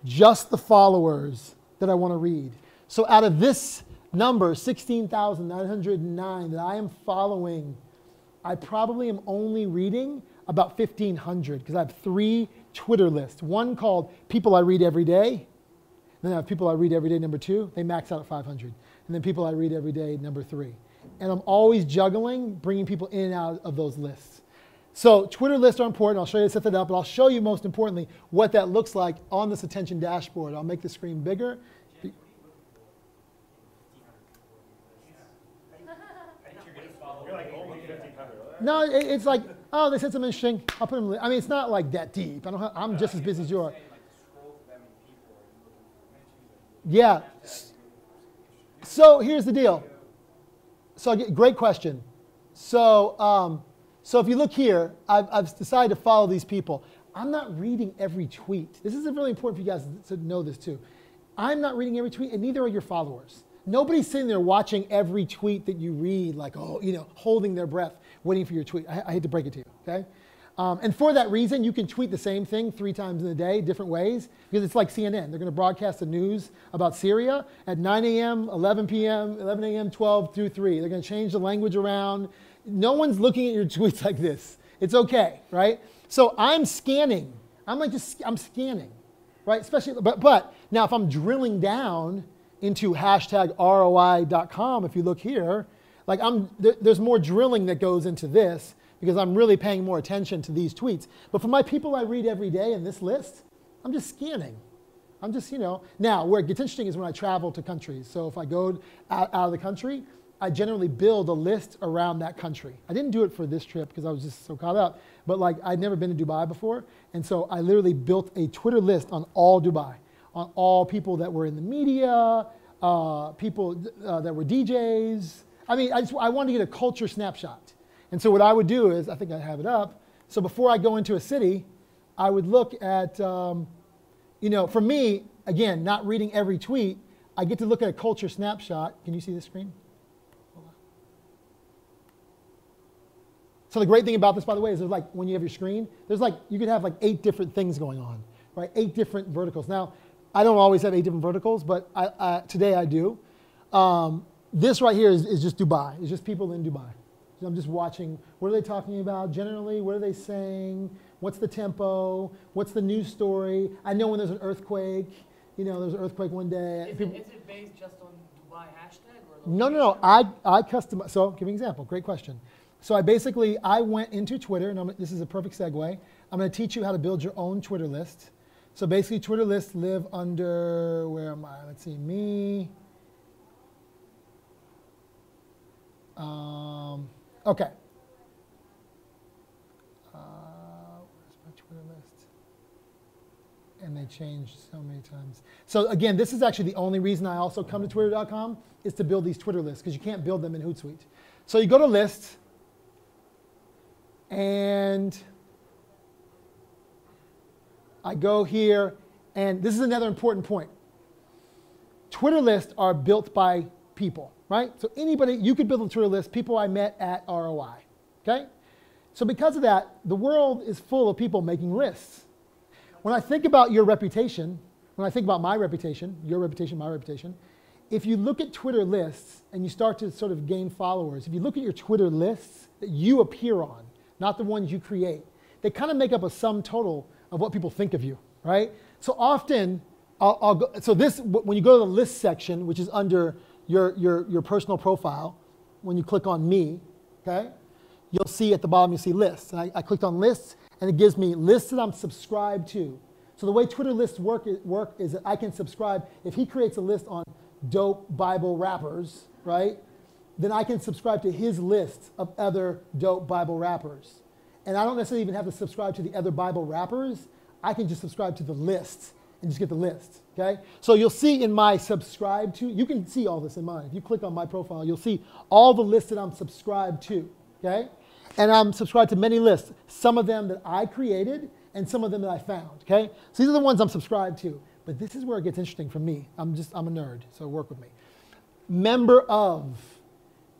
just the followers that I wanna read. So out of this number, 16,909 that I am following, I probably am only reading about 1,500 because I have 3 Twitter lists. One called People I Read Every Day. Then I have People I Read Every Day, number 2. They max out at 500. And then People I Read Every Day, number 3. And I'm always juggling, bringing people in and out of those lists. So Twitter lists are important. I'll show you how to set that up, but I'll show you most importantly what that looks like on this attention dashboard. I'll make the screen bigger. You're like only 1,500. No, it's like, oh, they said something interesting. I'll put them. I mean, it's not like that deep. I'm just as busy as you are. Yeah. So here's the deal. So great question. So so if you look here, I've decided to follow these people. I'm not reading every tweet. This is really important for you guys to know this too. I'm not reading every tweet, and neither are your followers. Nobody's sitting there watching every tweet that you read, like, oh, holding their breath, waiting for your tweet. I hate to break it to you, okay? And for that reason, you can tweet the same thing 3 times in a day, different ways, because it's like CNN. They're going to broadcast the news about Syria at 9 a.m., 11 p.m., 11 a.m., 12 through 3. They're going to change the language around. No one's looking at your tweets like this. It's okay, right? So I'm scanning. I'm scanning, right? Especially, but now if I'm drilling down into #ROI.com, if you look here, like there's more drilling that goes into this because I'm really paying more attention to these tweets. But for my people I read every day in this list, I'm just scanning. I'm just, Now, where it gets interesting is when I travel to countries. So if I go out of the country, I generally build a list around that country. I didn't do it for this trip because I was just so caught up. But like, I'd never been to Dubai before. And so I literally built a Twitter list on all Dubai, on all people that were in the media, people that were DJs. I mean, I wanted to get a culture snapshot. And so what I would do is, I think I have it up. So before I go into a city, I would look at, for me, again, not reading every tweet, I get to look at a culture snapshot. Can you see the screen? Hold on. So the great thing about this, by the way, is there's like, when you have your screen, there's like, you could have like 8 different things going on, right? 8 different verticals. Now, I don't always have 8 different verticals, but today I do. This right here is just Dubai. It's just people in Dubai. So I'm just watching, what are they talking about generally? What are they saying? What's the tempo? What's the news story? I know when there's an earthquake. There's an earthquake one day. Is it based just on Dubai hashtag? Or No. I customize. So give me an example. Great question. So I went into Twitter, and this is a perfect segue. I'm going to teach you how to build your own Twitter list. So basically, Twitter lists live under, where am I? Let's see, me. Okay. Where's my Twitter list? And they changed so many times. So again, this is actually the only reason I also come to twitter.com is to build these Twitter lists because you can't build them in Hootsuite. So you go to lists and I go here, and this is another important point. Twitter lists are built by people, right? So anybody, you could build a Twitter list, people I met at ROI, okay? So because of that, the world is full of people making lists. When I think about your reputation, when I think about my reputation, your reputation, my reputation, if you look at Twitter lists and you start to sort of gain followers, if you look at your Twitter lists that you appear on, not the ones you create, they kind of make up a sum total of what people think of you, right? So often, I'll go, so this, when you go to the list section, which is under your personal profile, when you click on me, okay? you'll see at the bottom, you'll see lists. And I clicked on lists, and it gives me lists that I'm subscribed to. So the way Twitter lists work is that I can subscribe. If he creates a list on dope Bible rappers, right, then I can subscribe to his list of other dope Bible rappers. And I don't necessarily even have to subscribe to the other Bible rappers. I can just subscribe to the list and just get the list, okay? So you'll see in my subscribe to, you can see all this in mine. If you click on my profile, you'll see all the lists that I'm subscribed to, okay? And I'm subscribed to many lists, some of them that I created and some of them that I found, okay? So these are the ones I'm subscribed to. But this is where it gets interesting for me. I'm a nerd, so work with me. Member of.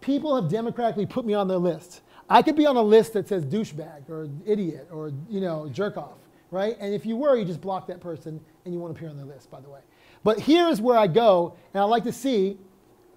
People have democratically put me on their list. I could be on a list that says douchebag or idiot or, jerk off, right? And if you were, you just block that person and you won't appear on their list, by the way. But here's where I go, and I like to see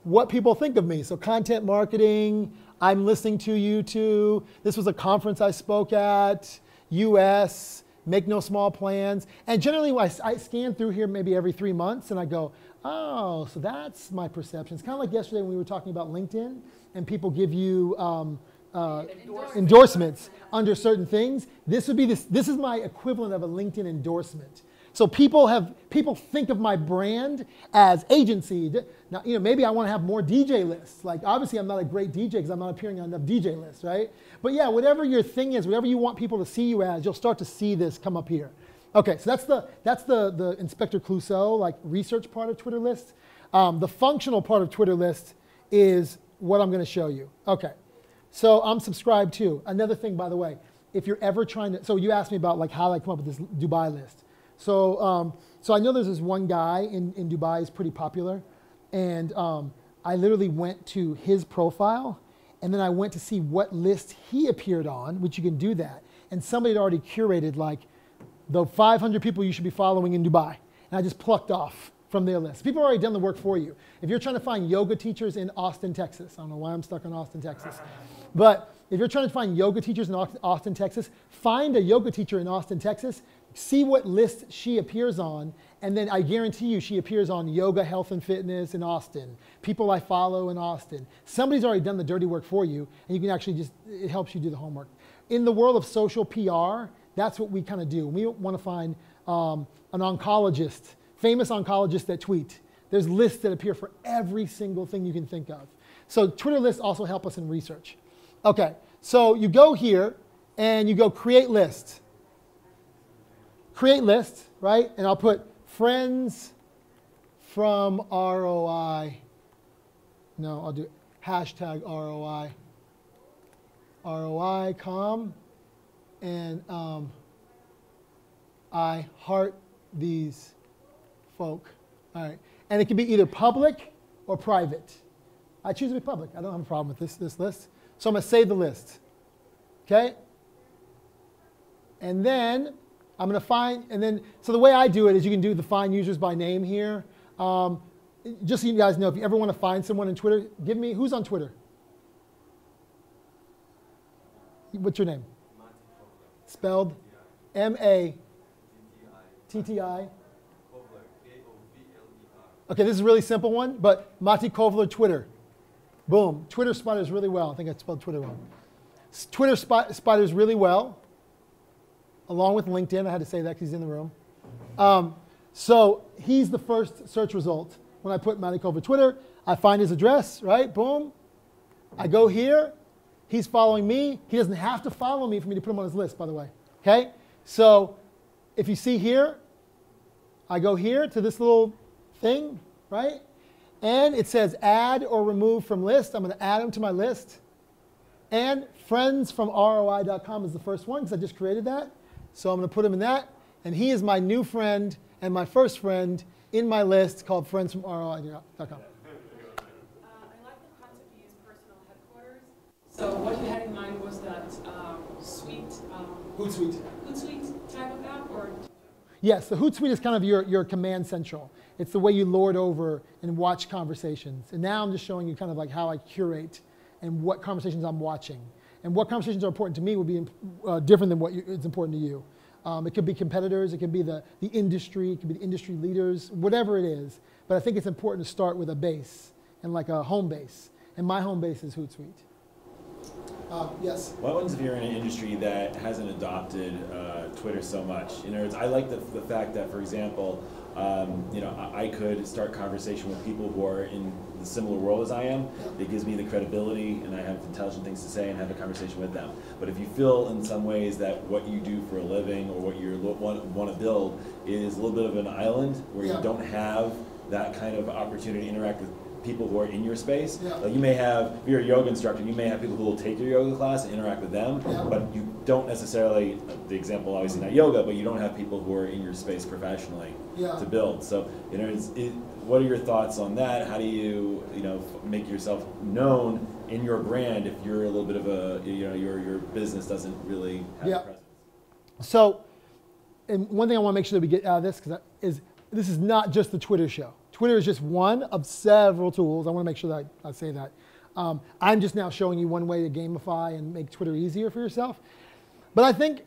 what people think of me. So content marketing, I'm listening to you too. This was a conference I spoke at, US, make no small plans. And generally I scan through here maybe every 3 months and I go, oh, so that's my perception. It's kind of like yesterday when we were talking about LinkedIn and people give you endorsements under certain things. This is my equivalent of a LinkedIn endorsement. So people think of my brand as agency. Now, maybe I want to have more DJ lists. Like, obviously, I'm not a great DJ because I'm not appearing on enough DJ lists, right? But yeah, whatever your thing is, whatever you want people to see you as, you'll start to see this come up here. Okay, so that's the Inspector Clouseau, like, research part of Twitter lists. The functional part of Twitter lists is what I'm going to show you. Okay, so I'm subscribed to. Another thing, by the way, if you're ever trying to, so you asked me about like how I come up with this Dubai list. So I know there's this one guy in Dubai, he's pretty popular, and I literally went to his profile, and then I went to see what list he appeared on, which you can do that, and somebody had already curated like the 500 people you should be following in Dubai, and I just plucked off from their list. People have already done the work for you. If you're trying to find yoga teachers in Austin, Texas, I don't know why I'm stuck in Austin, Texas, but if you're trying to find yoga teachers in Austin, Texas, find a yoga teacher in Austin, Texas, see what list she appears on, and then I guarantee you she appears on Yoga, Health, and Fitness in Austin, people I follow in Austin. Somebody's already done the dirty work for you, and you can actually it helps you do the homework. In the world of social PR, that's what we kind of do. We want to find an oncologist, famous oncologists that tweet. There's lists that appear for every single thing you can think of. So Twitter lists also help us in research. Okay, so you go here, and you go create list. Create list, right? And I'll put friends from ROI. No, I'll do hashtag ROI. ROI.com. And I heart these folk. All right. And it can be either public or private. I choose to be public. I don't have a problem with this list. So I'm going to save the list. Okay? And then I'm going to find, so the way I do it is you can do the find users by name here. Just so you guys know, if you ever want to find someone in Twitter, who's on Twitter? What's your name? Spelled M-A-T-T-I. Okay, this is a really simple one, but Mati Kovler Twitter. Boom. Twitter spiders really well. I think I spelled Twitter wrong. Twitter spiders really well, along with LinkedIn. I had to say that because he's in the room. So he's the first search result. When I put Mati Kovler Twitter, I find his address, right? Boom. I go here. He's following me. He doesn't have to follow me for me to put him on his list, by the way. Okay? So if you see here, I go here to this little thing, right? And it says add or remove from list. I'm going to add him to my list. And friends from ROI.com is the first one because I just created that. So I'm going to put him in that. And he is my new friend and my first friend in my list called friends from ROI.com. I like the concept you use personal headquarters. So what you had in mind was that suite, Hootsuite type of app, or? Yes, the Hootsuite is kind of your command central. It's the way you lord over and watch conversations. And now I'm just showing you kind of like how I curate and what conversations I'm watching. And what conversations are important to me will be different than what is important to you. It could be competitors, it could be the industry, it could be the industry leaders, whatever it is. But I think it's important to start with a base and like a home base. And my home base is Hootsuite. Yes. What happens if you're in an industry that hasn't adopted Twitter so much? You know, I like the fact that, for example, you know, I could start conversation with people who are in the similar world as I am. It gives me the credibility, and I have intelligent things to say and have a conversation with them. But if you feel in some ways that what you do for a living or what you want to build is a little bit of an island where you don't have that kind of opportunity to interact with people who are in your space. Like you may have, if you're a yoga instructor, you may have people who will take your yoga class and interact with them, but you don't necessarily, the example obviously not yoga, but you don't have people who are in your space professionally to build. So, you know, what are your thoughts on that? How do you, you know, make yourself known in your brand if you're a little bit of a, you know, your business doesn't really have a presence? So, and one thing I want to make sure that we get out of this is this is not just the Twitter show. Twitter is just one of several tools. I want to make sure that I say that. I'm just now showing you one way to gamify and make Twitter easier for yourself. But I think,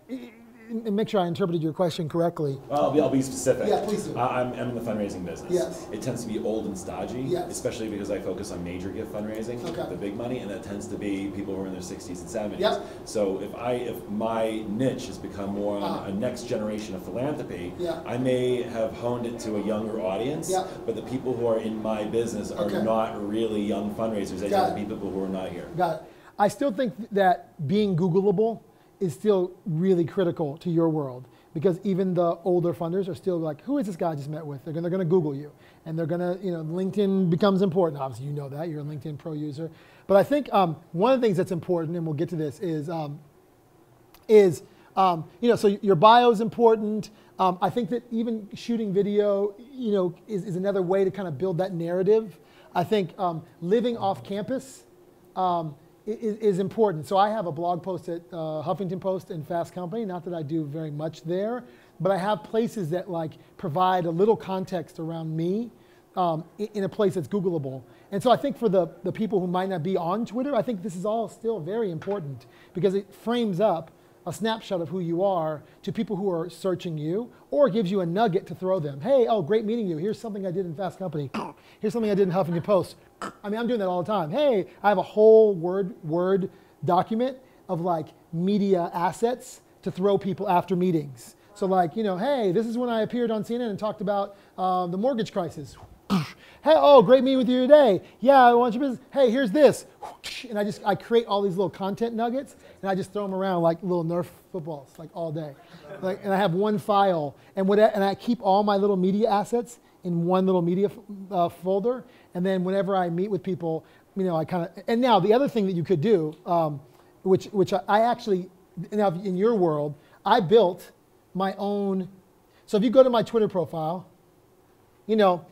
and make sure I interpreted your question correctly. Well, I'll be specific. Yeah, please do. I'm in the fundraising business. Yes. It tends to be old and stodgy, especially because I focus on major gift fundraising, the big money, and that tends to be people who are in their 60s and 70s. So if my niche has become more on a next generation of philanthropy, I may have honed it to a younger audience, but the people who are in my business are not really young fundraisers. They tend to be people who are not here. Got it. I still think that being Googleable is still really critical to your world, because even the older funders are still like, who is this guy I just met with? They're going to Google you, and they're going to, you know, LinkedIn becomes important. Obviously, you know that, you're a LinkedIn Pro user. But I think one of the things that's important, and we'll get to this, is you know, so your bio is important. I think that even shooting video, you know, is another way to kind of build that narrative. I think living off campus is important. So I have a blog post at Huffington Post and Fast Company. Not that I do very much there, but I have places that like provide a little context around me in a place that's Googleable. And so I think for the people who might not be on Twitter, I think this is all still very important because it frames up a snapshot of who you are to people who are searching you, or gives you a nugget to throw them. Hey, oh, great meeting you. Here's something I did in Fast Company. Here's something I did in Huffington Post. I mean, I'm doing that all the time. Hey, I have a whole Word document of like media assets to throw people after meetings. So like, you know, hey, this is when I appeared on CNN and talked about the mortgage crisis. Hey, oh, great meeting with you today. Yeah, I want your business. Hey, here's this. And I create all these little content nuggets, and I just throw them around like little Nerf footballs, like all day. Like, and I have one file, and I keep all my little media assets in one little media folder. And then whenever I meet with people, you know, I kind of, and now the other thing that you could do, which I actually, now in your world, I built my own. So if you go to my Twitter profile, you know,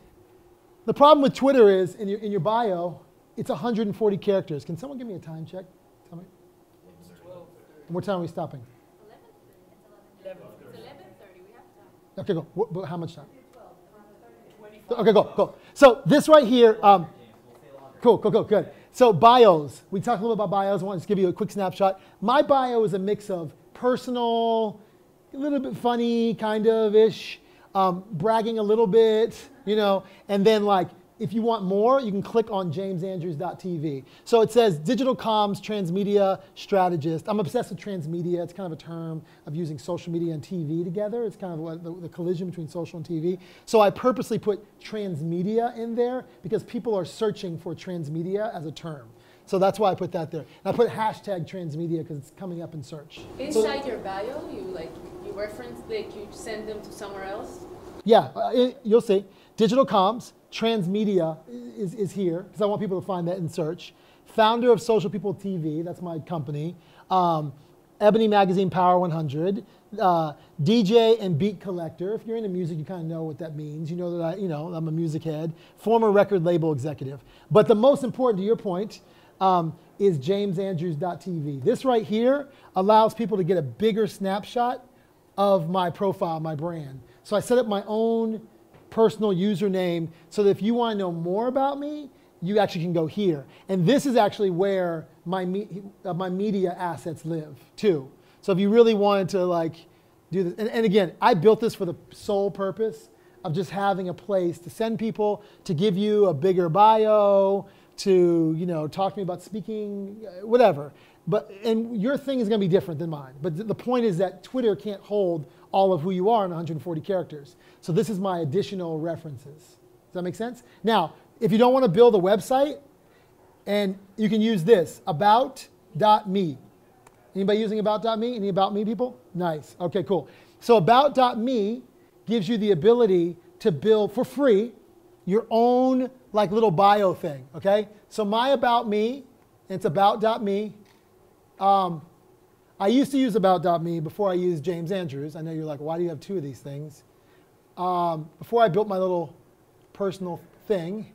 the problem with Twitter is in your bio, it's 140 characters. Can someone give me a time check? Tell me. What time are we stopping? 11:30. It's 11:30. We have time. Okay, go. How much time? 12. Okay, go. So this right here, cool, good. So bios. We talked a little about bios. I want to just give you a quick snapshot. My bio is a mix of personal, a little bit funny, kind of-ish, bragging a little bit, you know, and then like, if you want more, you can click on jamesandrews.tv. So it says digital comms transmedia strategist. I'm obsessed with transmedia. It's kind of a term of using social media and TV together. It's kind of the collision between social and TV. So I purposely put transmedia in there because people are searching for transmedia as a term. So that's why I put that there. And I put hashtag transmedia because it's coming up in search. Inside your bio, you reference, like you send them to somewhere else? Yeah, you'll see. Digital comms, transmedia is here because I want people to find that in search. Founder of Social People TV, that's my company. Ebony Magazine Power 100. DJ and beat collector. If you're into music, you kind of know what that means. You know that I'm a music head. Former record label executive. But the most important, to your point, is jamesandrews.tv. This right here allows people to get a bigger snapshot of my profile, my brand. So I set up my own personal username so that if you want to know more about me, you actually can go here. And this is actually where my media assets live too. So if you really wanted to like do this, and again, I built this for the sole purpose of just having a place to send people, to give you a bigger bio, to talk to me about speaking, whatever. and your thing is going to be different than mine. But the point is that Twitter can't hold all of who you are in 140 characters. So this is my additional references. Does that make sense? Now, if you don't want to build a website, and you can use this, about.me. Anybody using about.me? Any about me people? Nice. Okay, cool. So about.me gives you the ability to build for free your own like little bio thing, okay? So my about me, it's about.me. I used to use about.me before I used James Andrews. I know you're like, why do you have two of these things? Before I built my little personal thing,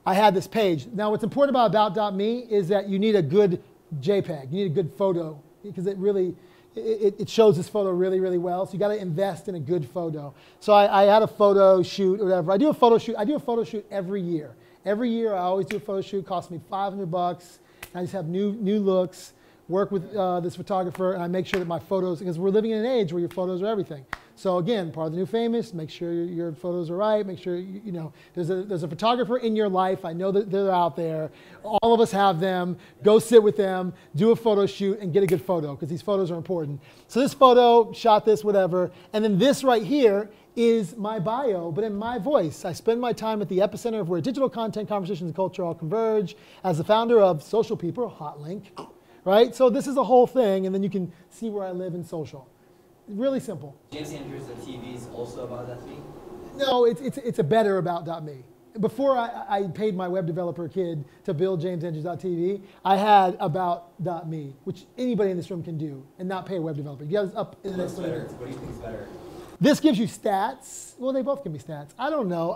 I had this page. Now what's important about about.me is that you need a good JPEG. You need a good photo because it shows this photo really, really well. So you got to invest in a good photo. So I had a photo shoot or whatever. I do a photo shoot every year. Every year I always do a photo shoot. It costs me $500. I just have new looks. Work with this photographer, and I make sure that my photos, because we're living in an age where your photos are everything. So again, part of the new famous, make sure your photos are right, make sure, you know, there's a photographer in your life. I know that they're out there. All of us have them. Go sit with them, do a photo shoot, and get a good photo, because these photos are important. So this photo, shot this, whatever, and then this right here is my bio, but in my voice. I spend my time at the epicenter of where digital content, conversations, and culture all converge as the founder of Social People, hot link. Right? So this is a whole thing, and then you can see where I live in social. Really simple. James Andrews, the TV is also about .me? No, it's a better about.me. Before I paid my web developer kid to build jamesandrews.tv, I had about.me, which anybody in this room can do, and not pay a web developer. You guys up in the next 20 minutes. What do you think is better? This gives you stats. Well, they both give me stats. I don't know.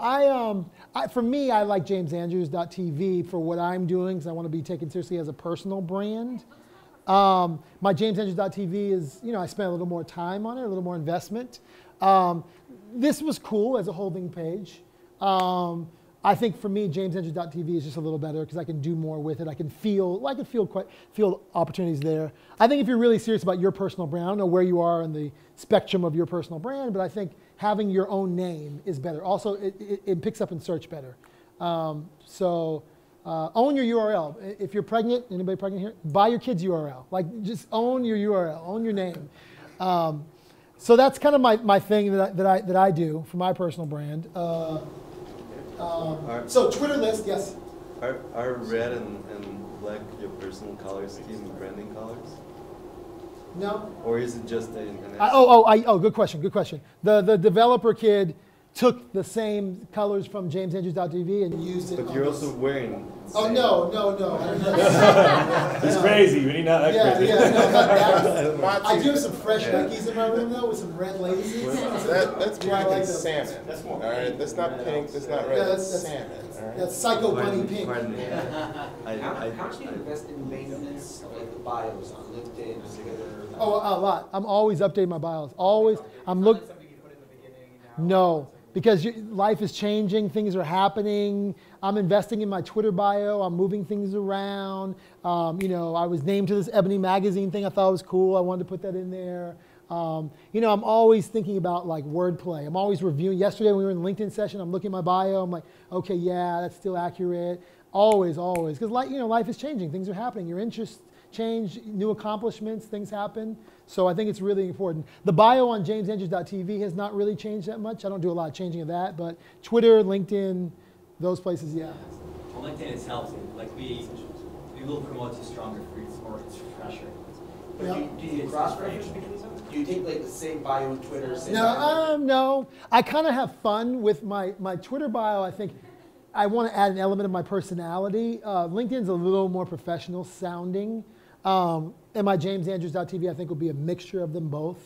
For me, I like jamesandrews.tv for what I'm doing because I want to be taken seriously as a personal brand. My jamesandrews.tv is, you know, I spent a little more time on it, a little more investment. This was cool as a holding page. I think for me, jamesandrews.tv is just a little better because I can do more with it. I can feel opportunities there. I think if you're really serious about your personal brand, I don't know where you are in the spectrum of your personal brand, but I think having your own name is better. Also, it picks up in search better. Own your URL. If you're pregnant, anybody pregnant here? Buy your kid's URL. Like, just own your URL, own your name. So that's kind of my thing that I do for my personal brand. So Twitter list, yes. Are red and black your personal colors, team branding colors? No. Or is it just an Good question. The developer kid took the same colors from jamesandrews.tv and used it. But you're also wearing. Oh no. It's crazy. We need not that crazy. I do have some fresh Nikes in my room though with some red laces. That's pink and salmon. That's more. All right, that's not pink. That's not red. That's salmon. All right? That's Psycho Bunny pink. How much do you invest in maintenance of like the bios on LinkedIn, Twitter? Oh, a lot. I'm always updating my bios. Always. Something you put in the beginning. No. Because life is changing, things are happening. I'm investing in my Twitter bio. I'm moving things around. You know, I was named to this Ebony magazine thing. I thought it was cool. I wanted to put that in there. You know, I'm always thinking about like wordplay. I'm always reviewing. Yesterday when we were in the LinkedIn session, I'm looking at my bio. I'm like, okay, yeah, that's still accurate. Always. Because life is changing. Things are happening. Your interests change, new accomplishments, things happen. So I think it's really important. The bio on jamesandrews.tv has not really changed that much. I don't do a lot of changing of that, but Twitter, LinkedIn, those places, yeah. Well, LinkedIn has helped. Like we will promote you stronger for it's more pressure. But Yep. do you cross-reference between them? Do you take like the same bio on Twitter? Same No. I kind of have fun with my Twitter bio. I think I want to add an element of my personality. LinkedIn's a little more professional sounding. And my jamesandrews.tv, I think, will be a mixture of them both.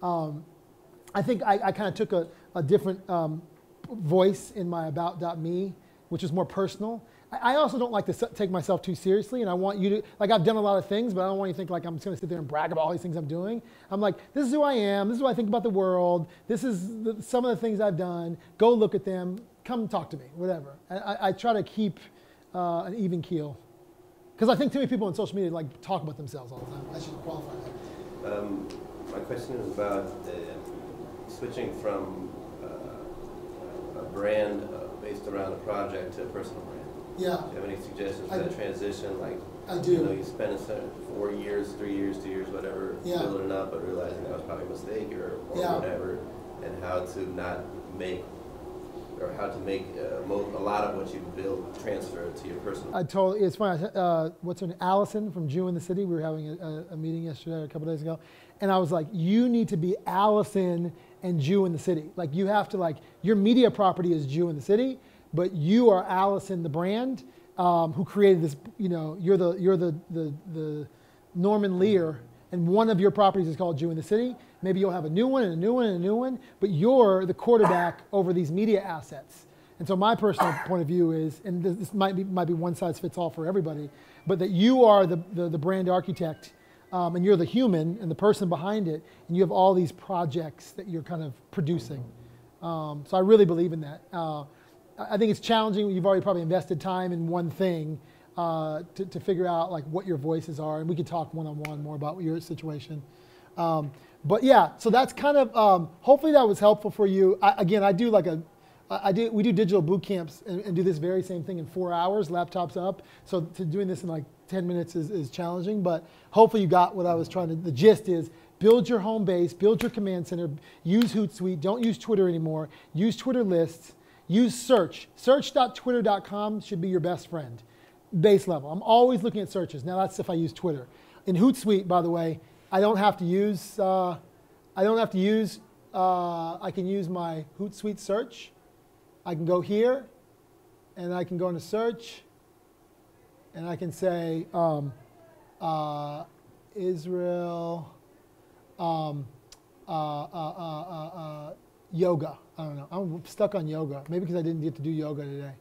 I think I kind of took a different voice in my about.me, which is more personal. I also don't like to take myself too seriously, and I want you to, like, I've done a lot of things, but I don't want you to think like I'm just going to sit there and brag about all these things I'm doing. I'm like, this is who I am, this is what I think about the world, this is some of the things I've done, go look at them, come talk to me, whatever. I try to keep an even keel. Because I think too many people on social media like talk about themselves all the time. I should qualify that. My question is about switching from a brand based around a project to a personal brand. Yeah. Do you have any suggestions for that transition? Like, I do. You know, you spent 4 years, 3 years, 2 years, whatever, Yeah. building it up, but realizing that was probably a mistake or Yeah. whatever, and how to not make, or how to make a lot of what you build transfer to your personal. It's funny. What's her name? Allison from Jew in the City. We were having a meeting yesterday, or a couple days ago, and I was like, you need to be Allison and Jew in the City. Like, you have to, like, your media property is Jew in the City, but you are Allison, the brand, who created this. You know, you're the Norman Lear, and one of your properties is called Jew in the City. Maybe you'll have a new one and a new one and a new one, but you're the quarterback over these media assets. And so my personal point of view is, and this might be one size fits all for everybody, but that you are the brand architect, and you're the human and the person behind it, and you have all these projects that you're kind of producing. So I really believe in that. I think it's challenging. You've already probably invested time in one thing to figure out like what your voices are, and we could talk one-on-one more about your situation. But yeah, so that's kind of, hopefully that was helpful for you. We do digital boot camps and do this very same thing in 4 hours, laptops up. So doing this in like 10 minutes is challenging, but hopefully you got what I was trying to, the gist is build your home base, build your command center, use Hootsuite, don't use Twitter anymore, use Twitter lists, use search. Search.twitter.com should be your best friend, base level. I'm always looking at searches. Now that's if I use Twitter. In Hootsuite, by the way, I can use my Hootsuite search. I can go here, and I can go into search, and I can say Israel yoga. I don't know. I'm stuck on yoga. Maybe because I didn't get to do yoga today.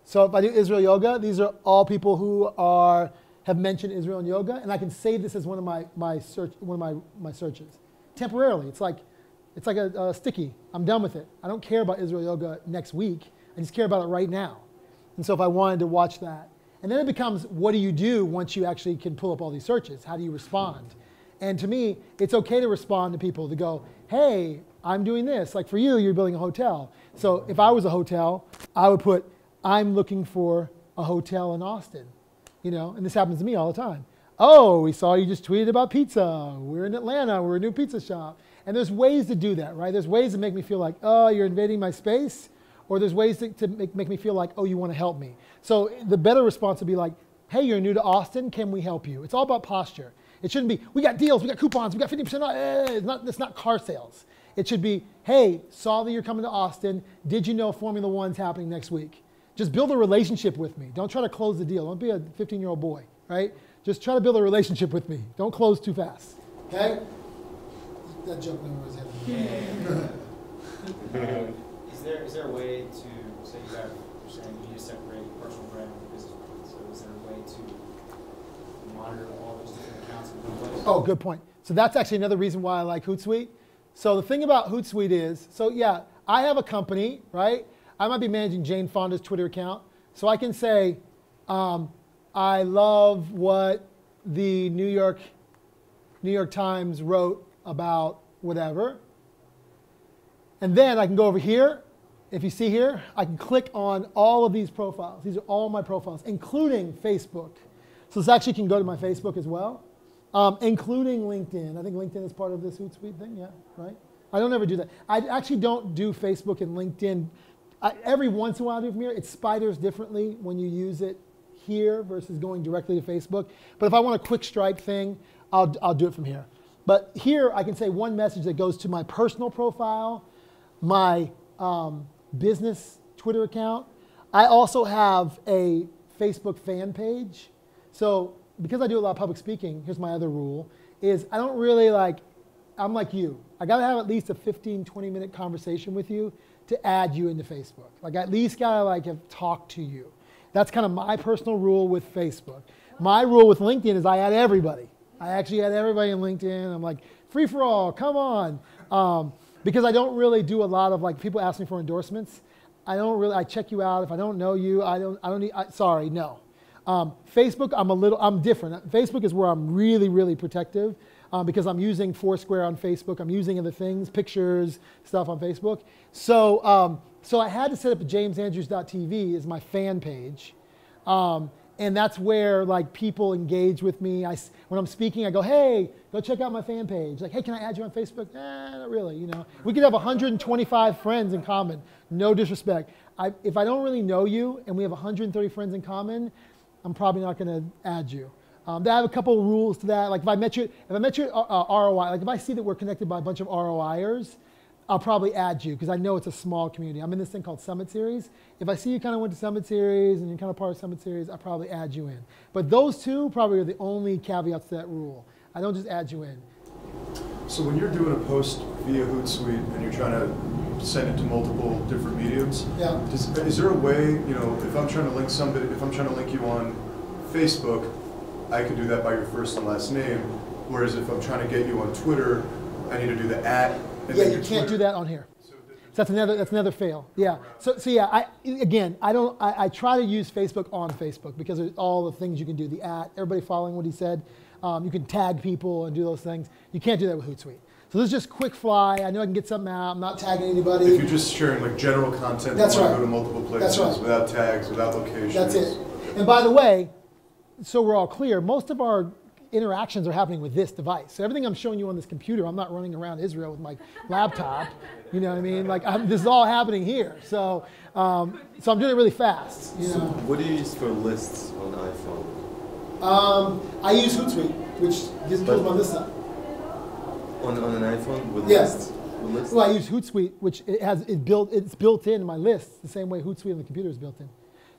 So if I do Israel yoga, these are all people who have mentioned Israel and yoga, and I can save this as one of my searches temporarily. It's like a sticky. I'm done with it. I don't care about Israel yoga next week. I just care about it right now. And so if I wanted to watch that, and then it becomes, what do you do once you actually can pull up all these searches? How do you respond? And to me, it's okay to respond to people to go, hey, I'm doing this. Like for you, you're building a hotel. So if I was a hotel, I would put, I'm looking for a hotel in Austin. You know, and this happens to me all the time. Oh, we saw you just tweeted about pizza. We're in Atlanta. We're a new pizza shop. And there's ways to do that, right? There's ways to make me feel like, oh, you're invading my space. Or there's ways to make me feel like, oh, you want to help me. So the better response would be like, hey, you're new to Austin. Can we help you? It's all about posture. It shouldn't be, we got deals, we got coupons, we got 50% off. It's not car sales. It should be, hey, saw that you're coming to Austin. Did you know Formula One's happening next week? Just build a relationship with me. Don't try to close the deal. Don't be a 15-year-old boy, right? Just try to build a relationship with me. Don't close too fast, okay? That joke never was happening. Is there a way to, say you're saying you need to separate personal brand from business brand. So is there a way to monitor all those different accounts in one place? Oh, good point. So that's actually another reason why I like Hootsuite. So the thing about Hootsuite is, so yeah, I have a company, right? I might be managing Jane Fonda's Twitter account. So I can say, I love what the New York Times wrote about whatever. And then I can go over here. If you see here, I can click on all of these profiles. These are all my profiles, including Facebook. So this actually can go to my Facebook as well, including LinkedIn. I think LinkedIn is part of this Hootsuite thing, yeah, right? I don't ever do that. I actually don't do Facebook and LinkedIn. Every once in a while I do from here. It spiders differently when you use it here versus going directly to Facebook. But if I want a quick strike thing, I'll do it from here. But here I can say one message that goes to my personal profile, my business Twitter account. I also have a Facebook fan page. So because I do a lot of public speaking, here's my other rule, is I don't really I'm like you. I gotta have at least a 15, 20-minute conversation with you to add you into Facebook. Like I at least gotta have talked to you. That's kind of my personal rule with Facebook. My rule with LinkedIn is I add everybody. I actually add everybody in LinkedIn. I'm like, free for all, come on. Because I don't really do a lot of people ask me for endorsements. I check you out. If I don't know you, sorry, no. Facebook, I'm different. Facebook is where I'm really, really protective. because I'm using Foursquare on Facebook. I'm using other things, pictures, stuff on Facebook. So, so I had to set up jamesandrews.tv as my fan page. And that's where like people engage with me. When I'm speaking, I go, hey, go check out my fan page. Like, hey, can I add you on Facebook? Not really, you know. We could have 125 friends in common, no disrespect. If I don't really know you and we have 130 friends in common, I'm probably not gonna add you. I have a couple of rules to that. Like if I met you at ROI, like if I see that we're connected by a bunch of ROIers, I'll probably add you because I know it's a small community. I'm in this thing called Summit Series. If I see you kind of went to Summit Series and you're kind of part of Summit Series, I'll probably add you in. But those two probably are the only caveats to that rule. I don't just add you in. So when you're doing a post via Hootsuite and you're trying to send it to multiple different mediums, yeah. Is there a way, you know, if I'm trying to link somebody, if I'm trying to link you on Facebook, I could do that by your first and last name, whereas if I'm trying to get you on Twitter, I need to do the @ Yeah, you can't do that on here. So that's another fail. Yeah. So yeah, I try to use Facebook on Facebook because of all the things you can do. The @ everybody following what he said. You can tag people and do those things. You can't do that with Hootsuite. So this is just quick fly. I know I can get something out. I'm not tagging anybody. If you're just sharing like general content, that's you right. want to go to multiple places without tags, without locations. That's it. And by the way, so we're all clear, most of our interactions are happening with this device. So everything I'm showing you on this computer, I'm not running around Israel with my laptop. You know what I mean? Like this is all happening here. So, so I'm doing it really fast. You know? So what do you use for lists on iPhone? I use Hootsuite, which just pulls my list up. On an iPhone with yes. lists? Well, I use Hootsuite, which it's built in my lists the same way Hootsuite on the computer is built in.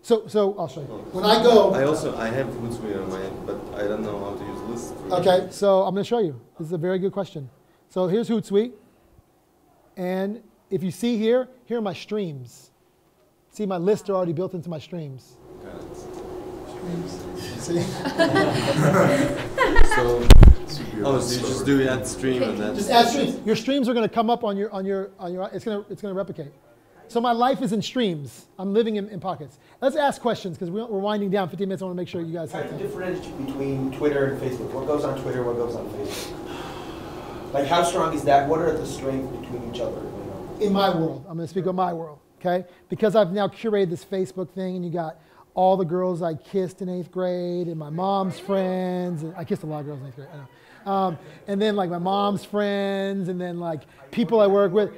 So I'll show you. When I go, I have Hootsuite on mine, but I don't know how to use lists. Okay, so I'm going to show you. This is a very good question. So here's Hootsuite, and if you see here are my streams. See, my lists are already built into my streams. See? so you just do add stream and then just add streams. Your streams are going to come up on your it's going to replicate. So my life is in streams. I'm living in pockets. Let's ask questions because we're winding down 15 minutes. I want to make sure you guys have time. How do you differentiate between Twitter and Facebook? What goes on Twitter, what goes on Facebook? Like how strong is that? What are the strengths between each other? In my world, I'm going to speak of my world, okay? Because I've now curated this Facebook thing and you got all the girls I kissed in 8th grade and my mom's friends. And I kissed a lot of girls in 8th grade, I know. And then like my mom's friends and then like people I work with.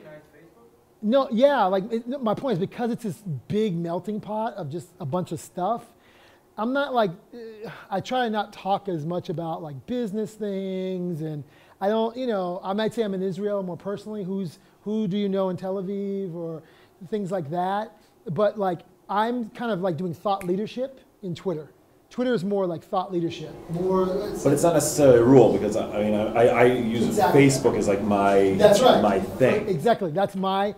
No, yeah, my point is because it's this big melting pot of just a bunch of stuff, I'm not like, I try to not talk as much about like business things and I don't, you know, I might say I'm in Israel more personally, who do you know in Tel Aviv or things like that, but like I'm kind of like doing thought leadership in Twitter. Twitter is more like thought leadership. But it's not necessarily a rule because I use exactly. Facebook as like my my thing. Exactly, that's my.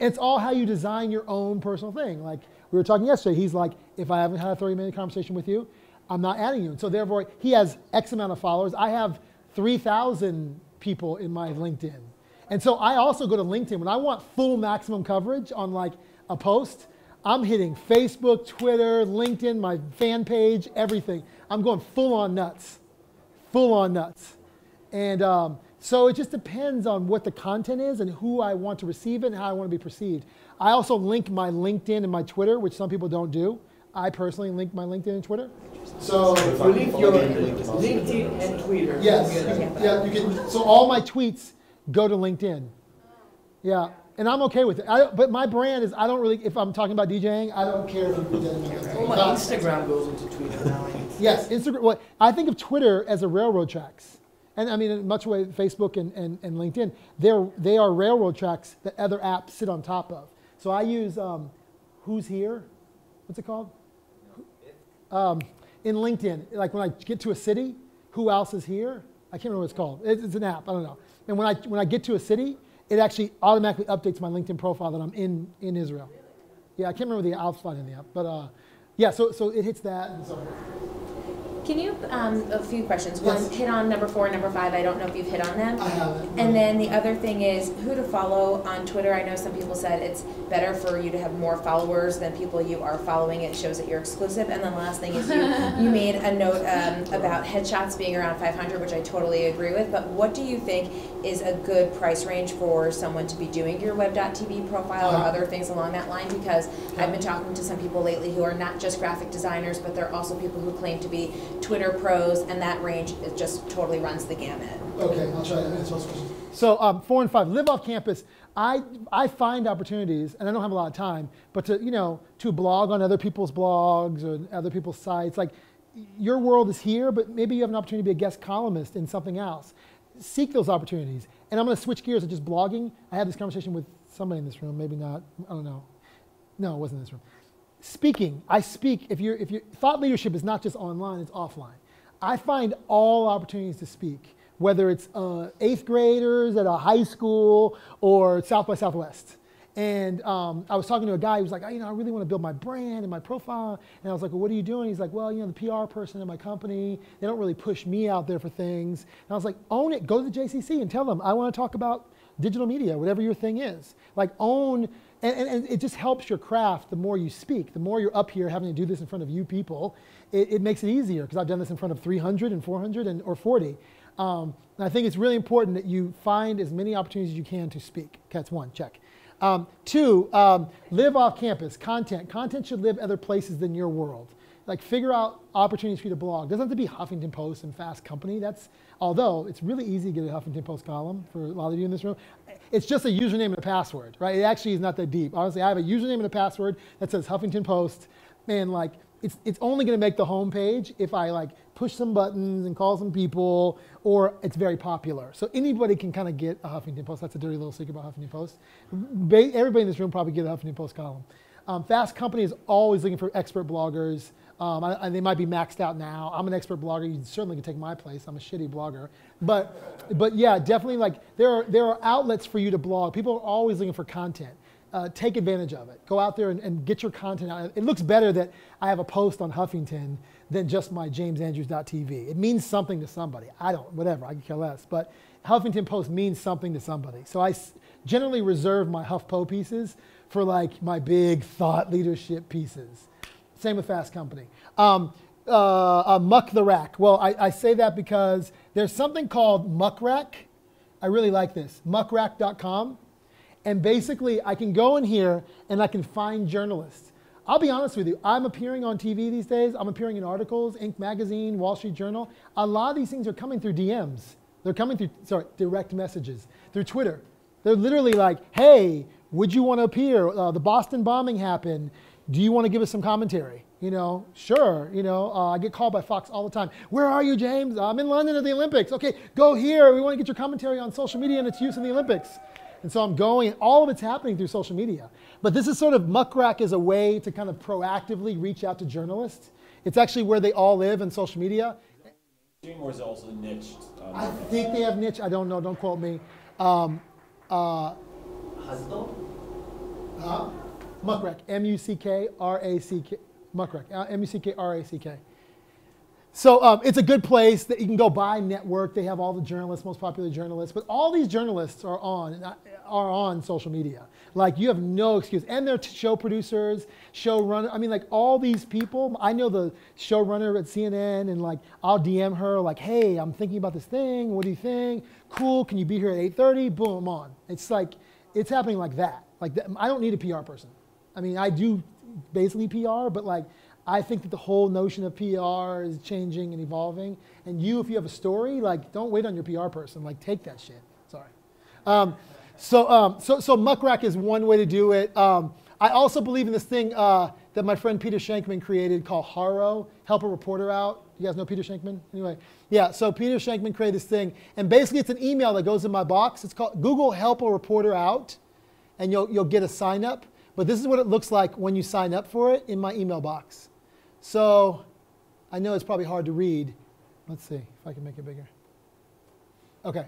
It's all how you design your own personal thing. Like we were talking yesterday, he's like, if I haven't had a 30-minute conversation with you, I'm not adding you. And so therefore, he has X amount of followers. I have 3,000 people in my LinkedIn. And so I also go to LinkedIn. When I want full maximum coverage on like a post, I'm hitting Facebook, Twitter, LinkedIn, my fan page, everything. I'm going full on nuts. And so it just depends on what the content is and who I want to receive it and how I want to be perceived. I also link my LinkedIn and my Twitter, which some people don't do. I personally link my LinkedIn and Twitter. So if you link your LinkedIn and Twitter. Yes. Yeah, you can. So all my tweets go to LinkedIn. Yeah. And I'm okay with it. But my brand is, I don't really, if I'm talking about DJing, I don't care if you put that in my All my Instagram goes into Twitter now. Yes, Instagram. Well, I think of Twitter as a railroad tracks. And I mean, in much way, Facebook and LinkedIn, they are railroad tracks that other apps sit on top of. So I use Who's Here? What's it called? In LinkedIn, like when I get to a city, who else is here? I can't remember what it's called. It's an app, I don't know. And when I get to a city, it actually automatically updates my LinkedIn profile that I'm in Israel. Yeah, I can't remember the I'll find in the app, but yeah. So it hits that. And so. Can you, a few questions. One, hit on number 4 and number 5. I don't know if you've hit on them. I haven't. And then the other thing is who to follow on Twitter. I know some people said it's better for you to have more followers than people you are following. It shows that you're exclusive. And then the last thing is you made a note about headshots being around 500, which I totally agree with. But what do you think is a good price range for someone to be doing your web.tv profile or other things along that line? Because I've been talking to some people lately who are not just graphic designers, but they're also people who claim to be Twitter pros, and that range it just totally runs the gamut. Okay, I'll try to answer those questions. So 4 and 5, live off campus. I find opportunities, and I don't have a lot of time, but to blog on other people's blogs or other people's sites. Like, your world is here, but maybe you have an opportunity to be a guest columnist in something else. Seek those opportunities. And I'm going to switch gears to just blogging. I had this conversation with somebody in this room, maybe not, I don't know. No, it wasn't in this room. Speaking, I speak, if your thought leadership is not just online, it's offline. I find all opportunities to speak, whether it's 8th graders at a high school or South by Southwest. And I was talking to a guy who was like, I really want to build my brand and my profile. And I was like, well, what are you doing? He's like, well, the PR person in my company, they don't really push me out there for things. And I was like, own it. Go to the JCC and tell them, I want to talk about digital media, whatever your thing is. Like, own. And it just helps your craft the more you speak. The more you're up here having to do this in front of you people, it makes it easier, because I've done this in front of 300 and 400 or 40. And I think it's really important that you find as many opportunities as you can to speak. That's 1, check. 2, live off campus, content. Content should live other places than your world. Like, figure out opportunities for you to blog. It doesn't have to be Huffington Post and Fast Company. Although it's really easy to get a Huffington Post column for a lot of you in this room. It's just a username and a password, right? It actually is not that deep. Honestly, I have a username and a password that says Huffington Post, and like, it's only going to make the home page if I like push some buttons and call some people, or it's very popular. So anybody can kind of get a Huffington Post. That's a dirty little secret about Huffington Post. Everybody in this room probably get a Huffington Post column. Fast Company is always looking for expert bloggers. And they might be maxed out now. I'm an expert blogger. You certainly can take my place. I'm a shitty blogger. But yeah, definitely, like, there are outlets for you to blog. People are always looking for content. Take advantage of it. Go out there and get your content out. It looks better that I have a post on Huffington than just my jamesandrews.tv. It means something to somebody. Whatever, I can care less. But Huffington Post means something to somebody. So I generally reserve my HuffPo pieces for like my big thought leadership pieces. Same with Fast Company. Muck the Rack. Well, I say that because there's something called Muck Rack. I really like this. Muckrack.com. And basically, I can go in here and I can find journalists. I'll be honest with you. I'm appearing on TV these days. I'm appearing in articles, Inc. Magazine, Wall Street Journal. A lot of these things are coming through DMs. They're coming through, direct messages, through Twitter. They're literally like, hey, would you want to appear? The Boston bombing happened. Do you want to give us some commentary? Sure. I get called by Fox all the time. Where are you, James? I'm in London at the Olympics. Okay, go here. We want to get your commentary on social media and its use in the Olympics. And so I'm going, and all of it's happening through social media. But this is sort of, Muckrack is a way to kind of proactively reach out to journalists. It's actually where they all live in social media. Or is it also niched? I think they have niche. I don't know. Don't quote me. Muckrack, M-U-C-K-R-A-C-K, Muckrack, M-U-C-K-R-A-C-K. So it's a good place that you can go buy network. They have all the journalists, most popular journalists, but all these journalists are on social media. Like, you have no excuse. And they're show producers, showrunner. I mean, like, all these people. I know the showrunner at CNN, and like, I'll DM her like, hey, I'm thinking about this thing. What do you think? Cool. Can you be here at 8:30? Boom, I'm on. It's like, it's happening like that. Like, I don't need a PR person. I mean, I do basically PR, but like, I think that the whole notion of PR is changing and evolving. And if you have a story, like, don't wait on your PR person. Like, take that shit. Sorry. So Muckrack is one way to do it. I also believe in this thing that my friend Peter Shankman created called HARO, Help a Reporter Out. You guys know Peter Shankman? Anyway, yeah, so Peter Shankman created this thing. And basically, it's an email that goes in my box. It's called Google Help a Reporter Out. And you'll get a sign up. But this is what it looks like when you sign up for it in my email box. So I know it's probably hard to read. Let's see if I can make it bigger. Okay.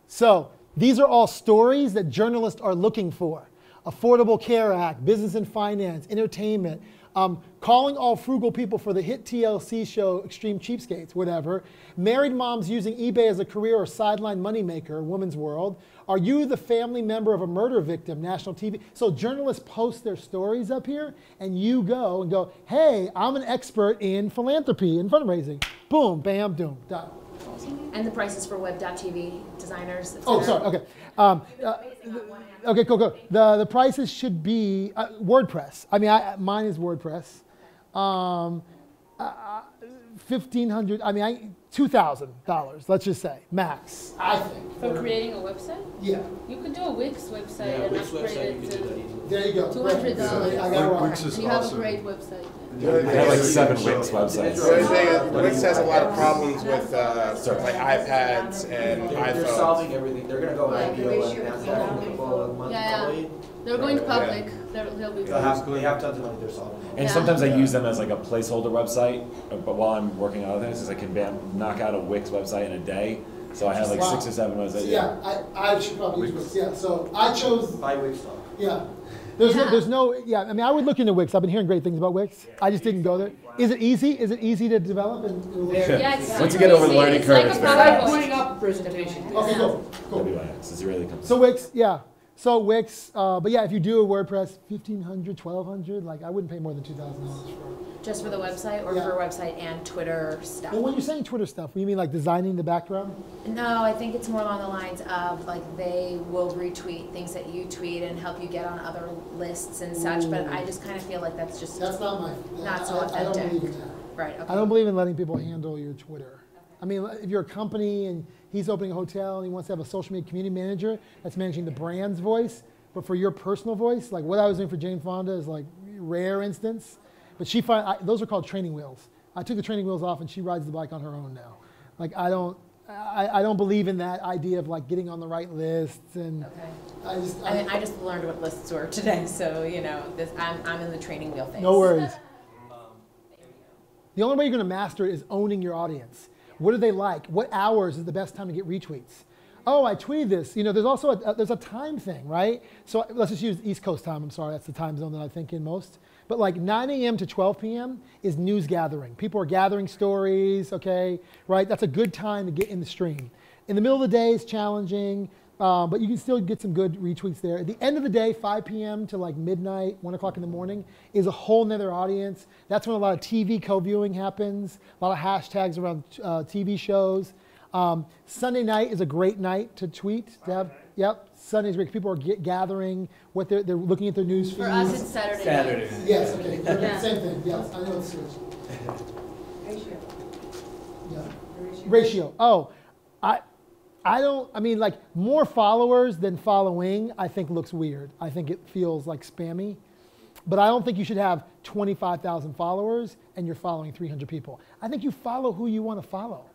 So these are all stories that journalists are looking for. Affordable Care Act, business and finance, entertainment, calling all frugal people for the hit TLC show Extreme Cheapskates, whatever. Married moms using eBay as a career or sideline moneymaker, Woman's World. Are you the family member of a murder victim, national TV? So journalists post their stories up here, and you go and go, hey, I'm an expert in philanthropy and fundraising. Boom, bam, doom, done. And the prices for web.tv designers, et Oh, cetera. sorry, okay. Okay, cool. The prices should be WordPress. I mean, mine is WordPress. $1,500. I mean, $2,000. Let's just say max. I think. For creating a website? Yeah. You could do a Wix website and Wix upgrade website, you it can do that to easily. There you go. $200. I got it wrong. Wix is And you have a awesome. great website. I have like 7 Wix websites. The only thing is, Wix has a lot of problems with like iPads and They're iPhones. solving everything. They're gonna go Yeah, IPO and announce that in a couple of months Yeah, probably. They're going Yeah. public. They'll be. They have tons of money they're solving. And Yeah. sometimes I use them as like a placeholder website, but while I'm working on other things, is I can knock out a Wix website in a day. So I have like Wow. 6 or 7 websites. So yeah, I should probably use Wix. Yeah, so I chose. Buy Wix stock. Yeah. There's no, yeah, I mean, I would look into Wix. I've been hearing great things about Wix. I just didn't go there. Is it easy? Is it easy to develop? Yeah, it's Once you get over the easy. learning It's curve, like it's a very PowerPoint. fast. Putting up presentation. Okay, cool. WIX, it's really comes. So Wix, yeah. So Wix, but yeah, if you do a WordPress, $1,500, $1,200, like I wouldn't pay more than $2,000 for it. Just for the website or Yeah. for website and Twitter stuff? Well, when you're saying Twitter stuff, you mean like designing the background? No, I think it's more along the lines of like they will retweet things that you tweet and help you get on other lists and such, but I just kind of feel like that's just That's not my, not so I don't authentic. believe in that. Right, okay. I don't believe in letting people handle your Twitter. I mean, if you're a company and he's opening a hotel and he wants to have a social media community manager that's managing the brand's voice, but for your personal voice, like what I was doing for Jane Fonda is like rare instance. But those are called training wheels. I took the training wheels off and she rides the bike on her own now. Like I don't believe in that idea of like getting on the right lists and Okay. I just learned what lists were today, so you know, I'm in the training wheel phase. No worries. The only way you're going to master it is owning your audience. What do they like? What hours is the best time to get retweets? Oh, I tweeted this. You know, there's also there's a time thing, right? So let's just use East Coast time. I'm sorry, that's the time zone that I think in most. But like 9 a.m. to 12 p.m. is news gathering. People are gathering stories, okay, right? That's a good time to get in the stream. In the middle of the day is challenging, but you can still get some good retweets there. At the end of the day, 5 p.m. to like midnight, 1 o'clock in the morning, is a whole nother audience. That's when a lot of TV co-viewing happens, a lot of hashtags around TV shows. Sunday night is a great night to tweet. Yep, Sunday's great. People are gathering, what they're looking at their news feeds. For us, it's Saturday night. Yes, okay, Yeah. same thing, yes, I know it's switch. Ratio. Yeah. Ratio, I mean like more followers than following I think looks weird. I think it feels like spammy. But I don't think you should have 25,000 followers and you're following 300 people. I think you follow who you want to follow.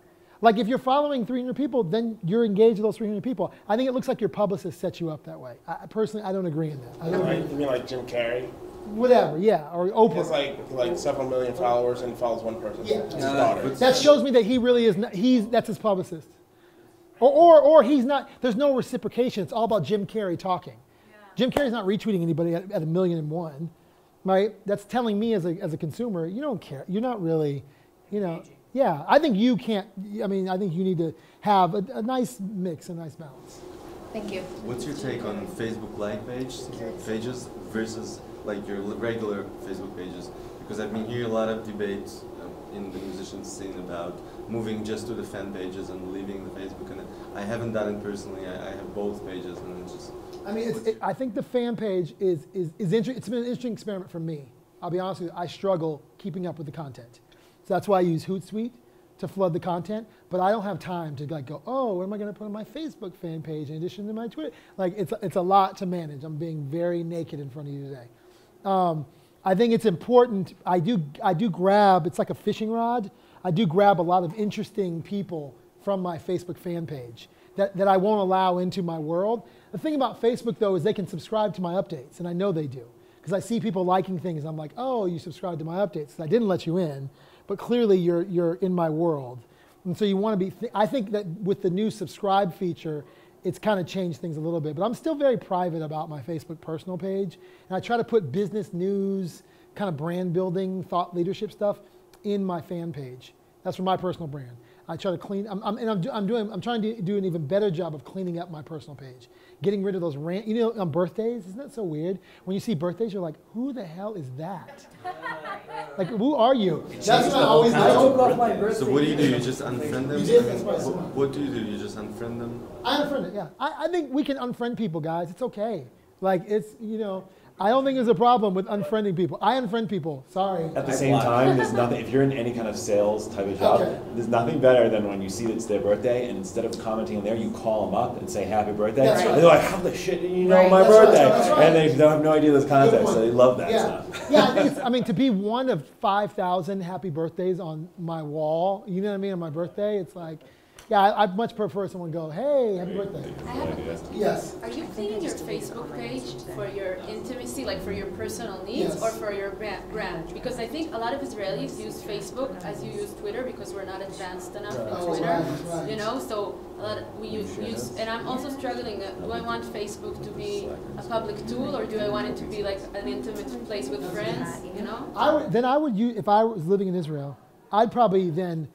Like if you're following 300 people, then you're engaged with those 300 people. I think it looks like your publicist set you up that way. Personally, I don't agree in that. You mean like Jim Carrey? Whatever, yeah, or Oprah. He has like several million followers and follows one person. Yeah. His daughter. That shows me that he really is, that's his publicist. Or he's not, there's no reciprocation. It's all about Jim Carrey talking. Yeah. Jim Carrey's not retweeting anybody at 1,000,001, right? That's telling me as a consumer, you don't care. You're not really, you know. Yeah, I think you can't, I mean, I think you need to have a nice mix, a nice balance. Thank you. What's your take on Facebook like pages versus like your regular Facebook pages? Because I've been hearing a lot of debates in the musician scene about moving just to the fan pages and leaving the Facebook. And I haven't done it personally. I have both pages, and it's just. I mean, I think the fan page is interesting. It's been an interesting experiment for me. I'll be honest with you. I struggle keeping up with the content. So that's why I use Hootsuite to flood the content, but I don't have time to like go, oh, what am I going to put on my Facebook fan page in addition to my Twitter? Like it's a lot to manage. I'm being very naked in front of you today. I think it's important. I do grab, it's like a fishing rod. I do grab a lot of interesting people from my Facebook fan page that I won't allow into my world. The thing about Facebook though is they can subscribe to my updates, and I know they do. Because I see people liking things, I'm like, oh, you subscribe to my updates. I didn't let you in, but clearly you're in my world. And so you want to be, I think that with the new subscribe feature, it's kind of changed things a little bit. But I'm still very private about my Facebook personal page. And I try to put business news, kind of brand building, thought leadership stuff in my fan page. That's for my personal brand. I try to clean, I'm trying to do an even better job of cleaning up my personal page. Getting rid of those on birthdays, isn't that so weird? When you see birthdays, you're like, who the hell is that? Like, who are you? That's what I always do. So what do? You just unfriend them? You did, that's right. What do? You just unfriend them? I unfriend it, yeah. I think we can unfriend people, guys. It's okay. Like, it's, I don't think there's a problem with unfriending people. I unfriend people, sorry. At the same time, there's nothing, if you're in any kind of sales type of job, there's nothing better than when you see that it's their birthday, and instead of commenting on there, you call them up and say happy birthday. That's right. And they're like, how the shit did you know my birthday? Right. And they don't have no idea this context, so they love that stuff. Yeah, I think to be one of 5,000 happy birthdays on my wall, you know what I mean, on my birthday, it's like, yeah, I'd much prefer someone go, hey, happy birthday. I have a question. Yes. Are you cleaning your Facebook page for your intimacy, like for your personal needs, or for your brand? Because I think a lot of Israelis use Facebook as you use Twitter because we're not advanced enough in Twitter. So a lot of, we use, and I'm also struggling. Do I want Facebook to be a public tool, or do I want it to be like an intimate place with friends? I would use, if I was living in Israel, I'd probably then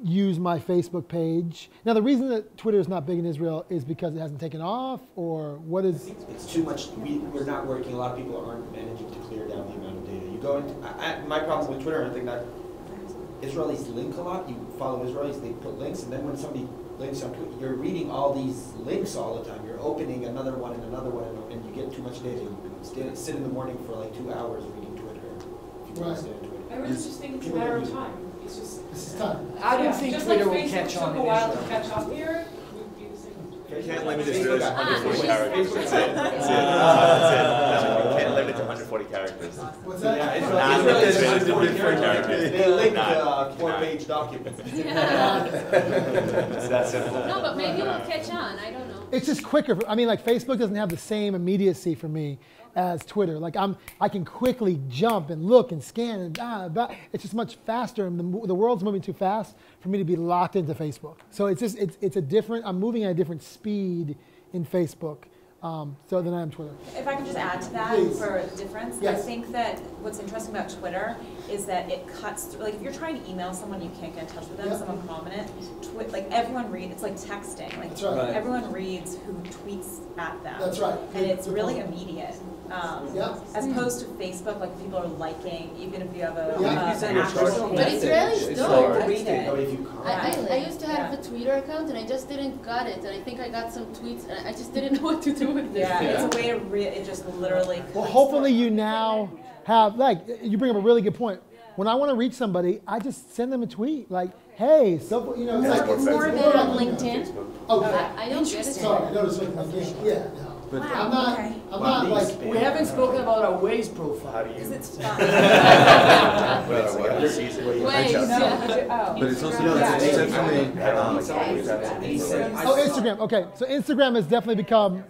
use my Facebook page. Now, the reason that Twitter is not big in Israel is because it hasn't taken off, or what is? I think it's too much. We're not working. A lot of people aren't managing to clear down the amount of data. You go into my problem with Twitter, I think that Israelis link a lot. You follow Israelis, they put links, and then when somebody links on Twitter, you're reading all these links all the time. You're opening another one and another one, and you get too much data. You sit in the morning for like 2 hours reading Twitter. If you want to stay on Twitter. I really just think it's a matter of time. It's just, this is time. I don't think Twitter will Facebook catch on took a in while to Israel. catch up here. We'd be the same. You can't limit Israel to 140 characters. That's it. You can't limit it to 140 characters. What's that? Yeah, Not limit it to 140 characters. They link 4-page documents. It's that simple. No, but maybe we'll catch on. I don't know. It's just quicker. I mean, like Facebook doesn't have the same immediacy for me as Twitter. Like I can quickly jump and look and scan and it's just much faster, and the world's moving too fast for me to be locked into Facebook. So it's just it's a different. I'm moving at a different speed in Facebook than I am Twitter. If I could just add to that for a difference, I think that what's interesting about Twitter is that it cuts through, like if you're trying to email someone, you can't get in touch with them, someone prominent, like everyone reads, it's like texting, like everyone reads who tweets at them. That's right. And it's really immediate. As opposed to Facebook, like people are liking, even if you have an actual But Israelis don't read it. I used to have a Twitter account and I just didn't got it, and I think I got some tweets and I just didn't know what to do with it. Yeah, it's a way to it just literally. Well, hopefully you now have, like, you bring up a really good point. When I want to reach somebody, I just send them a tweet like, "Hey, so it's like it's more than on LinkedIn. Okay. I don't get it. Sorry, I noticed LinkedIn. Yeah. But I'm not like. We haven't spoken about our Waze profile. Because it's fun. But it's also it's definitely. Instagram. Okay, so Instagram has definitely become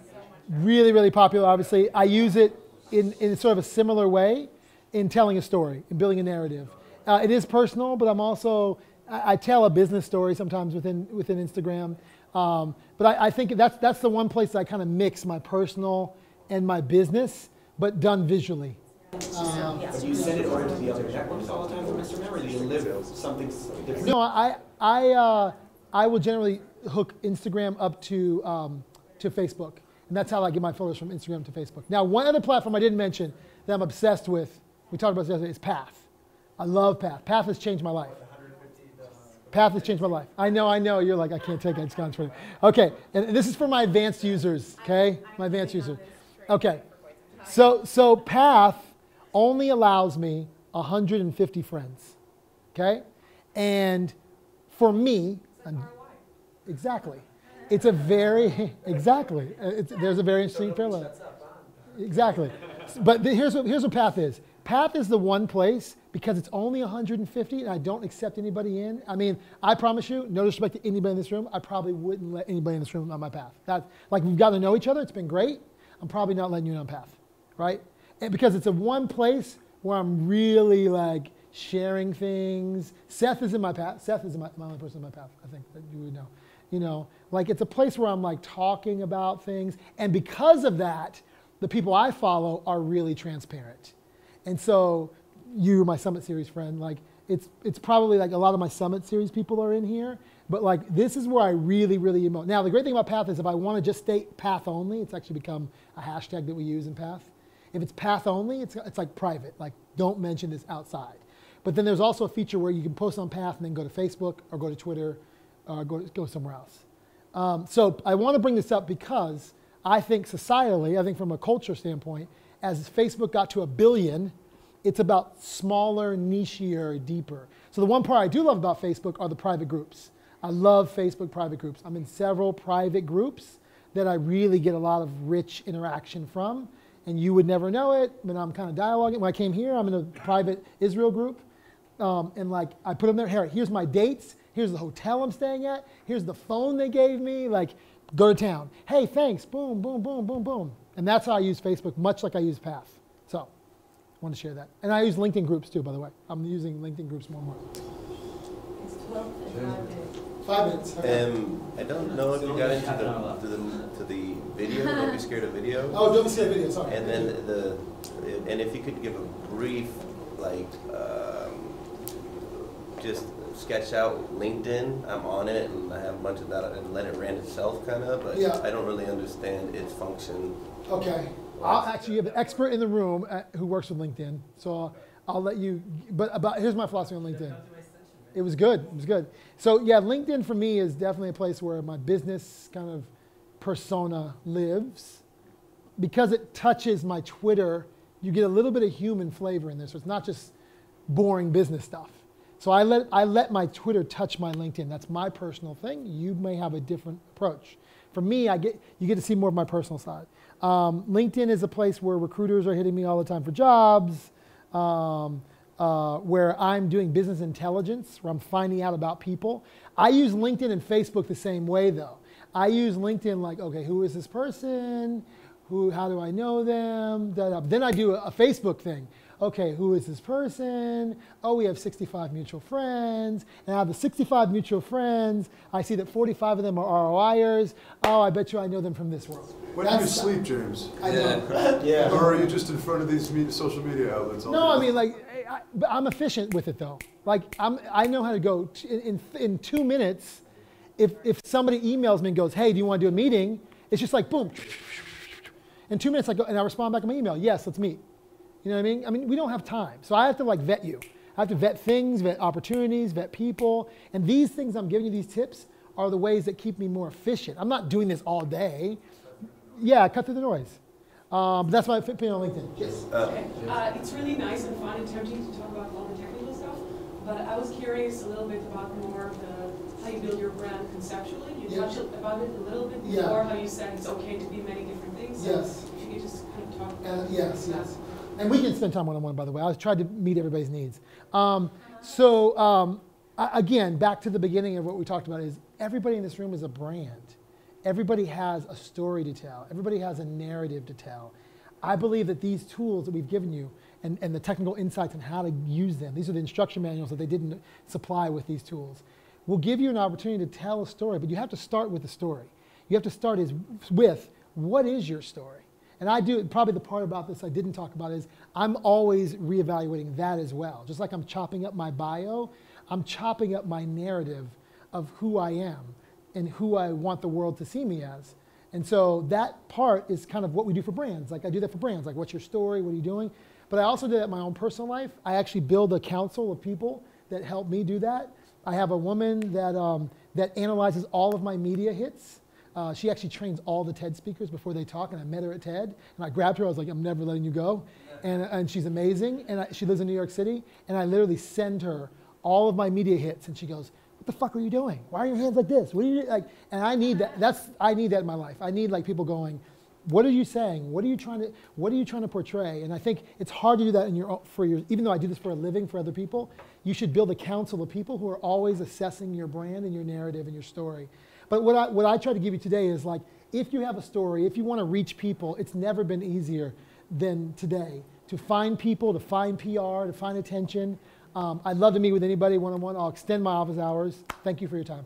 really, really popular. Obviously, I use it in sort of a similar way in telling a story, in building a narrative. It is personal, but I'm also I tell a business story sometimes within Instagram. But I think that's the one place that I kind of mix my personal and my business, but done visually. Do you send it over to the other networks all the time from Instagram, or do you live something different? No, I will generally hook Instagram up to Facebook, and that's how I get my photos from Instagram to Facebook. Now, one other platform I didn't mention that I'm obsessed with, we talked about this yesterday, is Path. I love Path. Path has changed my life. Path has changed my life. I know. You're like, I can't take it. It's gone 20. Okay, and this is for my advanced users. Okay, my advanced users. Okay, so Path only allows me 150 friends. Okay, and for me, exactly, it's a very there's a very interesting parallel. Exactly, but here's what Path is. Path is the one place, because it's only 150 and I don't accept anybody in. I mean, I promise you, no disrespect to anybody in this room, I probably wouldn't let anybody in this room on my Path. That's, like, we've got to know each other, it's been great. I'm probably not letting you in on Path, right? And because it's a one place where I'm really like sharing things. Seth is in my Path. Seth is my only person in my Path, I think, that you would know. You know, like it's a place where I'm like talking about things. And because of that, the people I follow are really transparent. And so you, my Summit Series friend, like it's probably like a lot of my Summit Series people are in here, but like this is where I really, really emote. Now, the great thing about Path is if I want to just stay Path only, it's actually become a hashtag that we use in Path. If it's Path only, it's like private, like don't mention this outside. But then there's also a feature where you can post on Path and then go to Facebook or go to Twitter or go somewhere else. So I want to bring this up because I think societally, I think from a culture standpoint, as Facebook got to 1 billion, it's about smaller, nichier, deeper. So the one part I do love about Facebook are the private groups. I love Facebook private groups. I'm in several private groups that I really get a lot of rich interaction from. And you would never know it, but I'm kind of dialoguing. When I came here, I'm in a private Israel group. And like, I put them there, here's my dates, here's the hotel I'm staying at, here's the phone they gave me, like, go to town. Hey, thanks, boom, boom, boom, boom, boom. And that's how I use Facebook, much like I use Path. So, I want to share that. And I use LinkedIn groups too, by the way. I'm using LinkedIn groups more and more. It's 12 and 5 minutes. 5 minutes. Okay. I don't know if you got into the video. Don't be scared of video. Oh, don't be scared of video. Sorry. And then and if you could give a brief, like, just sketch out LinkedIn. I'm on it, and I have a bunch of that, and let it rant itself, kind of. But yeah. I don't really understand its function. Okay. I'll actually have an expert in the room who works with LinkedIn, so I'll let you. But here's my philosophy on LinkedIn. It was good. It was good. So yeah, LinkedIn for me is definitely a place where my business kind of persona lives. Because it touches my Twitter, you get a little bit of human flavor in there. So it's not just boring business stuff. So I let my Twitter touch my LinkedIn. That's my personal thing. You may have a different approach. For me, you get to see more of my personal side. LinkedIn is a place where recruiters are hitting me all the time for jobs. Where I'm doing business intelligence, where I'm finding out about people. I use LinkedIn and Facebook the same way though. I use LinkedIn like, okay, who is this person? How do I know them? Then I do a Facebook thing. Okay, who is this person? Oh, we have 65 mutual friends. And out of the 65 mutual friends, I see that 45 of them are ROIers. Oh, I bet you I know them from this world. When do you sleep, James? I know. Yeah. Or are you just in front of these social media outlets all No, day? I mean, like, I'm efficient with it though. Like, I know how to go in 2 minutes. If somebody emails me and goes, hey, do you want to do a meeting? It's just like, boom. In 2 minutes, I go and I respond back to my email. Yes, let's meet. You know what I mean? I mean, we don't have time. So I have to like vet you. I have to vet things, vet opportunities, vet people. And these things I'm giving you, these tips, are the ways that keep me more efficient. I'm not doing this all day. Yeah, cut through the noise. But that's my opinion on LinkedIn. Yes. Okay. It's really nice and fun and tempting to talk about all the technical stuff. But I was curious a little bit about more of how you build your brand conceptually. You touched about it a little bit before, how you said it's okay to be many different things. Yes. If you could just kind of talk about yes, that. yes. And we can spend time one-on-one, by the way. I tried to meet everybody's needs. Again, back to the beginning of what we talked about is everybody in this room is a brand. Everybody has a story to tell. Everybody has a narrative to tell. I believe that these tools that we've given you and the technical insights on how to use them, these are the instruction manuals that they didn't supply with these tools, will give you an opportunity to tell a story, but you have to start with the story. You have to start with what is your story? And I do, probably the part about this I didn't talk about is I'm always reevaluating that as well. Just like I'm chopping up my bio, I'm chopping up my narrative of who I am and who I want the world to see me as. And so that part is kind of what we do for brands. Like I do that for brands, like what's your story, what are you doing? But I also do that in my own personal life. I actually build a council of people that help me do that. I have a woman that analyzes all of my media hits. She actually trains all the TED speakers before they talk, and I met her at TED, and I grabbed her, I was like, I'm never letting you go. And she's amazing, and she lives in New York City, and I literally send her all of my media hits, and she goes, what the fuck are you doing? Why are your hands like this? What are you like? And I need that. I need that in my life. I need like people going, what are you saying? What are you trying to portray? And I think it's hard to do that even though I do this for a living for other people, you should build a council of people who are always assessing your brand and your narrative and your story. But what I try to give you today is like, if you have a story, if you want to reach people, it's never been easier than today to find people, to find PR, to find attention. I'd love to meet with anybody one-on-one. I'll extend my office hours. Thank you for your time.